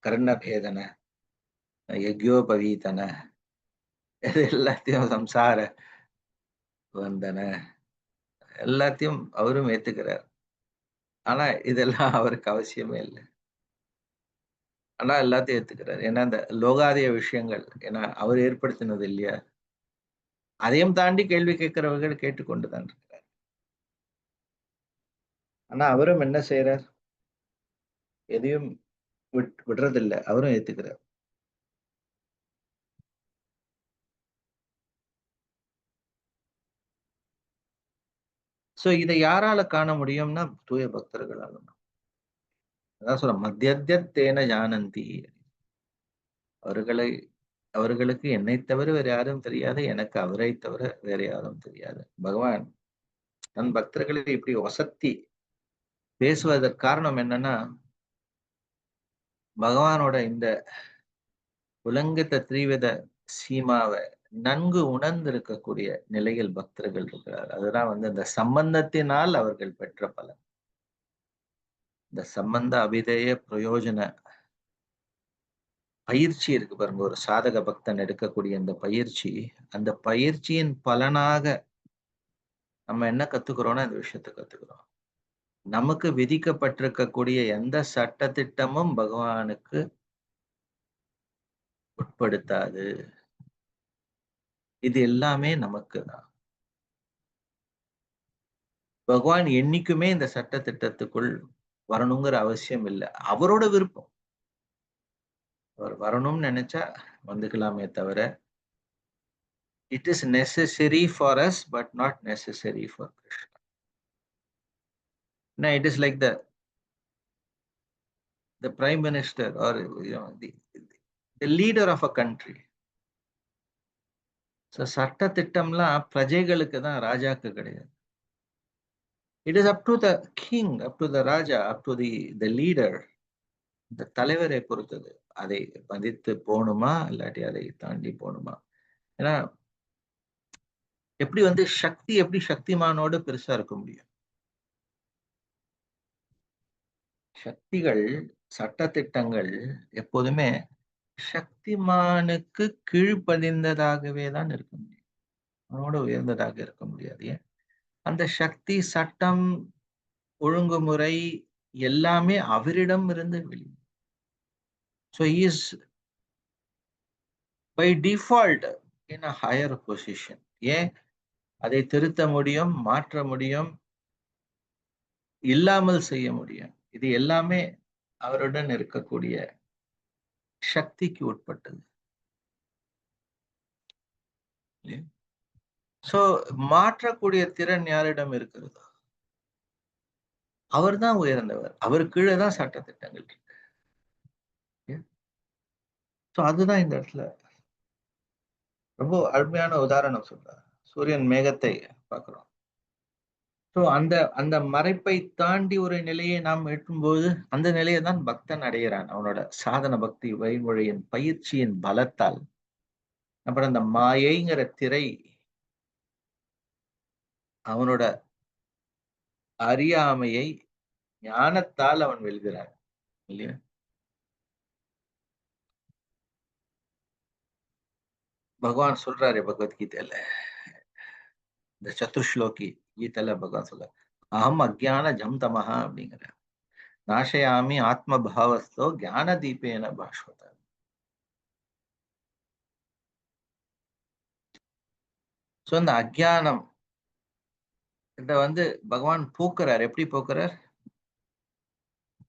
கர்ணபேதன, யக்யோபவீதன, இது எல்லாத்தையும் சம்சார வந்தன எல்லாத்தையும் அவரும் ஏத்துக்கிறார். ஆனா இதெல்லாம் அவருக்கு அவசியமே இல்லை. ஆனா எல்லாத்தையும் ஏத்துக்கிறார். ஏன்னா இந்த லோகாதிய விஷயங்கள், ஏன்னா அவர் ஏற்படுத்தினது இல்லையா, அதையும் தாண்டி கேள்வி கேட்கிறவர்கள் கேட்டுக்கொண்டுதான் இருக்கிறார். ஆனா அவரும் என்ன செய்யறார், எதையும் விடுறதில்லை, அவரும் ஏத்துக்கிறார். சோ இதை யாரால காண முடியும்னா தூய பக்தர்களால. அதான் சொல்ற மத்தியத்தேன ஜானந்தி. அவர்களுக்கு என்னை தவிர வேற யாரும் தெரியாது, எனக்கு அவரை தவிர வேற யாரும் தெரியாது. பகவான் தன் பக்தர்களை இப்படி வசத்தி பேசுவதற்கு காரணம் என்னன்னா, பகவானோட இந்த உலங்கித்த திரிவித சீமாவை நன்கு உணர்ந்திருக்கக்கூடிய நிலையில் பக்தர்கள் இருக்கிறார். அதுதான் வந்து இந்த சம்பந்தத்தினால் அவர்கள் பெற்ற பலன். இந்த சம்பந்த அபிதேய பிரயோஜன பயிற்சி இருக்கு பாருங்க, ஒரு சாதக பக்தன் எடுக்கக்கூடிய இந்த பயிற்சி, அந்த பயிற்சியின் பலனாக நம்ம என்ன கத்துக்கிறோம்னா இந்த விஷயத்தை கத்துக்கிறோம். நமக்கு விதிக்கப்பட்டிருக்கக்கூடிய எந்த சட்ட திட்டமும் பகவானுக்கு உட்படுத்தாது. இது எல்லாமே நமக்கு தான். பகவான் என்னைக்குமே இந்த சட்ட திட்டத்துக்குள் வரணுங்கிற அவசியம் இல்லை. அவரோட விருப்பம். அவர் வரணும்னு நினைச்சா வந்துக்கலாமே தவிர, it is necessary for us but not necessary for Krishna. Now it is like the prime minister or the leader of a country. So சட்ட திட்டம்லாம் பிரஜைகளுக்கு தான், ராஜாக்கு கிடையாது. It is up to the king, up to the raja, up to the leader. இந்த தலைவரை பொறுத்தது. அதை மதித்து போகணுமா இல்லாட்டி அதை தாண்டி போகணுமா? ஏன்னா எப்படி சக்தி எப்படி சக்திமானோட பெருசா இருக்க முடியும்? சக்திகள், சட்டத்திட்டங்கள் எப்போதுமே சக்திமானுக்கு கீழ்ப்படிந்ததாகவே தான் இருக்க முடியும், அவனோட உயர்ந்ததாக இருக்க முடியாது. ஏன்? அந்த சக்தி, சட்டம், ஒழுங்குமுறை எல்லாமே அவரிடம் இருந்து வெளியே. So he is by default in a higher position. ஏன்? அதை திருத்த முடியும், மாற்ற முடியும், இல்லாமல் செய்ய முடியும். இது எல்லாமே அவருடன் இருக்கக்கூடிய சக்திக்கு உட்பட்டது. சோ மாற்றக்கூடிய திறன் யாரிடம் இருக்கிறதோ அவர் தான் உயர்ந்தவர். அவர் கீழே தான் சட்டத்திட்டங்கள் இருக்கு. சோ அதுதான் இந்த இடத்துல ரொம்ப அருமையான உதாரணம் சொல்றார். சூரியன் மேகத்தை பார்க்கிறோம். சோ அந்த மறைப்பை தாண்டி ஒரு நிலையை நாம் எட்டும்போது அந்த நிலையை தான் பக்தன் அடைகிறான். அவனோட சாதன பக்தி வழிமுறையின் பயிற்சியின் பலத்தால். அப்புறம் அந்த மாயைங்கிற திரை அவனோட அறியாமையை ஞானத்தால் அவன் வெல்கிறான் இல்லையா? பகவான் சொல்றாரு பகவத்கீதையில, இந்த சதுர்ஸ்லோகி கீதையில பகவான் சொல்ற, அகம் அஜ்ஞான ஜம் தமஹா அப்படிங்கிற, நாசயாமி ஆத்ம பாவஸ்தோ ஞான தீபேன பாஸ்வத. சோ இந்த அஜ்ஞானம் இத பகவான் போக்குறார். எப்படி போக்குறார்?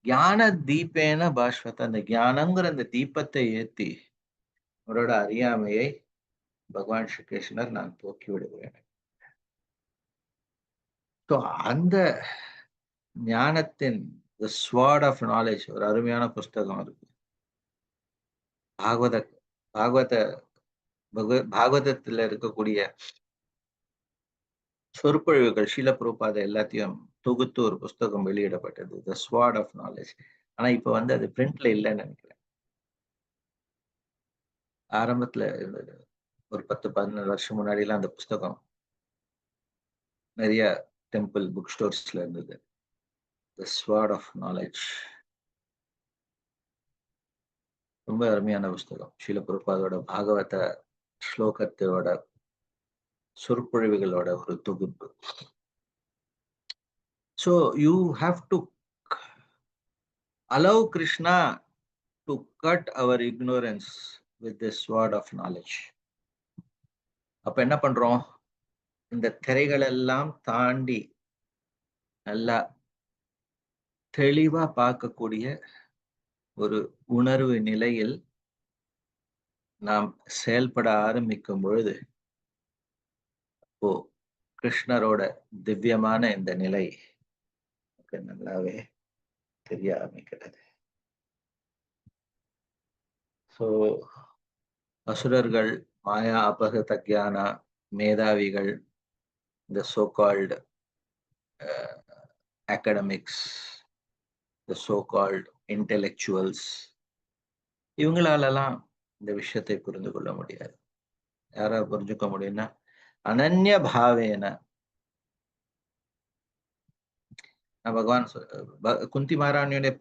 ஞான தீபேன பாஸ்வத. அந்த ஞானங்கிற அந்த தீபத்தை ஏத்தி அவரோட அறியாமையை பகவான் ஸ்ரீ கிருஷ்ணர் நான் போக்கி விடுவேன். ஸோ அந்த ஞானத்தின் The Sword of Knowledge ஒரு அருமையான புஸ்தகம் இருக்கு. பாகவதத்துல இருக்கக்கூடிய சொற்பொழிவுகள் ஷீல பிரபுபாத எல்லாத்தையும் தொகுத்து ஒரு புஸ்தகம் வெளியிடப்பட்டது, The Sword of Knowledge. ஆனா இப்ப அது பிரிண்ட்ல இல்லைன்னு நினைக்கிறேன். ஆரம்பத்துல இருந்தது, ஒரு 10-12 வருஷம் முன்னாடி எல்லாம் அந்த புஸ்தகம் நிறைய டெம்பிள் புக் ஸ்டோர்ஸ்ல இருந்தது. The Sword of Knowledge ரொம்ப அருமையான புஸ்தகம். ஷீல பிரபுபாதோட பாகவத ஸ்லோகத்தோட சொற்பொழிவுகளோட ஒரு தொகுப்பு. So you have to allow Krishna to cut our ignorance with the sword of knowledge. அப்ப என்ன பண்றோம்? இந்த திரைகள் எல்லாம் தாண்டி நல்லா தெளிவா பார்க்கக்கூடிய ஒரு உணர்வு நிலையில் நாம் செயல்பட ஆரம்பிக்கும் பொழுது அப்போ கிருஷ்ணரோட திவ்யமான இந்த நிலை நல்லாவே தெரிய ஆரம்பிக்கிறது. சோ அசுரர்கள், மாயா, அபகத ஞான மேதாவிகள், இந்த so-called academics, the so-called intellectuals, இவங்களாலெல்லாம் இந்த விஷயத்தை புரிந்து கொள்ள முடியாது. யாரா புரிஞ்சுக்க முடியும்னா அனன்ய பாவேன. பகவான் குந்தி மகாராணியுடைய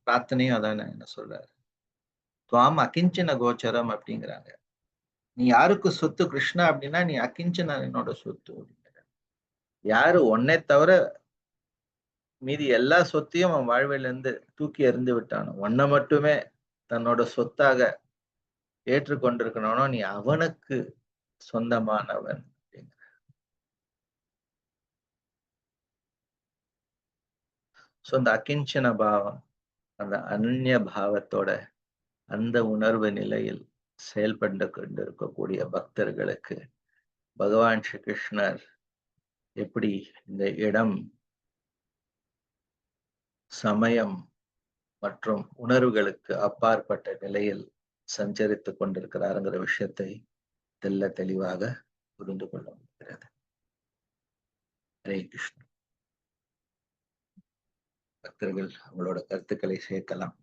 பிரார்த்தனையும் அதான என்ன சொல்றாரு, துவாம் அகிஞ்சன கோச்சரம் அப்படிங்கிறாங்க. நீ யாருக்கு சொத்து கிருஷ்ணா அப்படின்னா நீ அகிஞ்சன என்னோட சொத்து அப்படிங்கிற. யாரு உன்னை தவிர மீதி எல்லா சொத்தையும் அவன் வாழ்வில இருந்து தூக்கி எறிந்து விட்டானோ, உன்னை மட்டுமே தன்னோட சொத்தாக ஏற்றுக்கொண்டிருக்கணும், நீ அவனுக்கு சொந்தமானவன். சோ அந்த அகிஞ்சன பாவம், அந்த அனன்ய பாவத்தோட அந்த உணர்வு நிலையில் செயல்பட்டு கொண்டிருக்கக்கூடிய பக்தர்களுக்கு பகவான் ஸ்ரீ கிருஷ்ணர் எப்படி இந்த இடம், சமயம் மற்றும் உணர்வுகளுக்கு அப்பாற்பட்ட நிலையில் சஞ்சரித்துக் கொண்டிருக்கிறாருங்கிற விஷயத்தை தெல்ல தெளிவாக புரிந்து கொள்ள முடிகிறது. ஹரே கிருஷ்ணன். பக்தர்கள் அவங்களோட கருத்துக்களை சேர்க்கலாம்.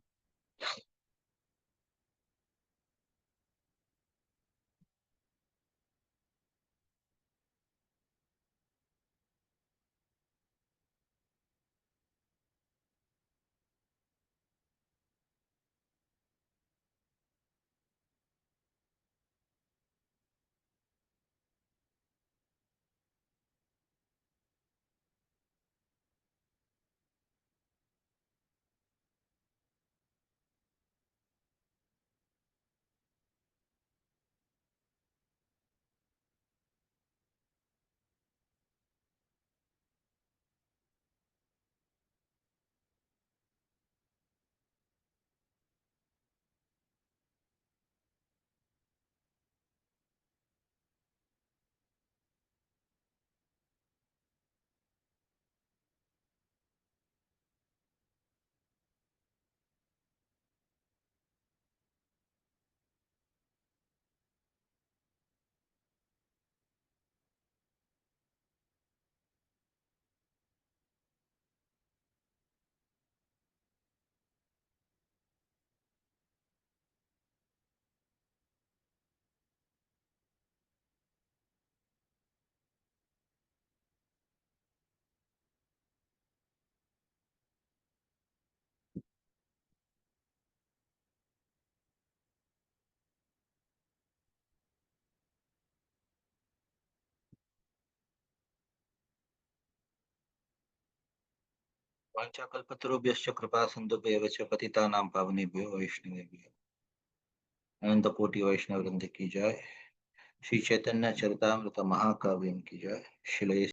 वाञ्छाकल्पतरुभ्यश्च कृपा सिन्धुभ्येव च पतितानां पावनेभ्यो वैष्णवेभ्यो अनंत कोटि वैष्णव वृंद की जय। श्री चैतन्य चरितामृत महाकाव्य की जय। श्री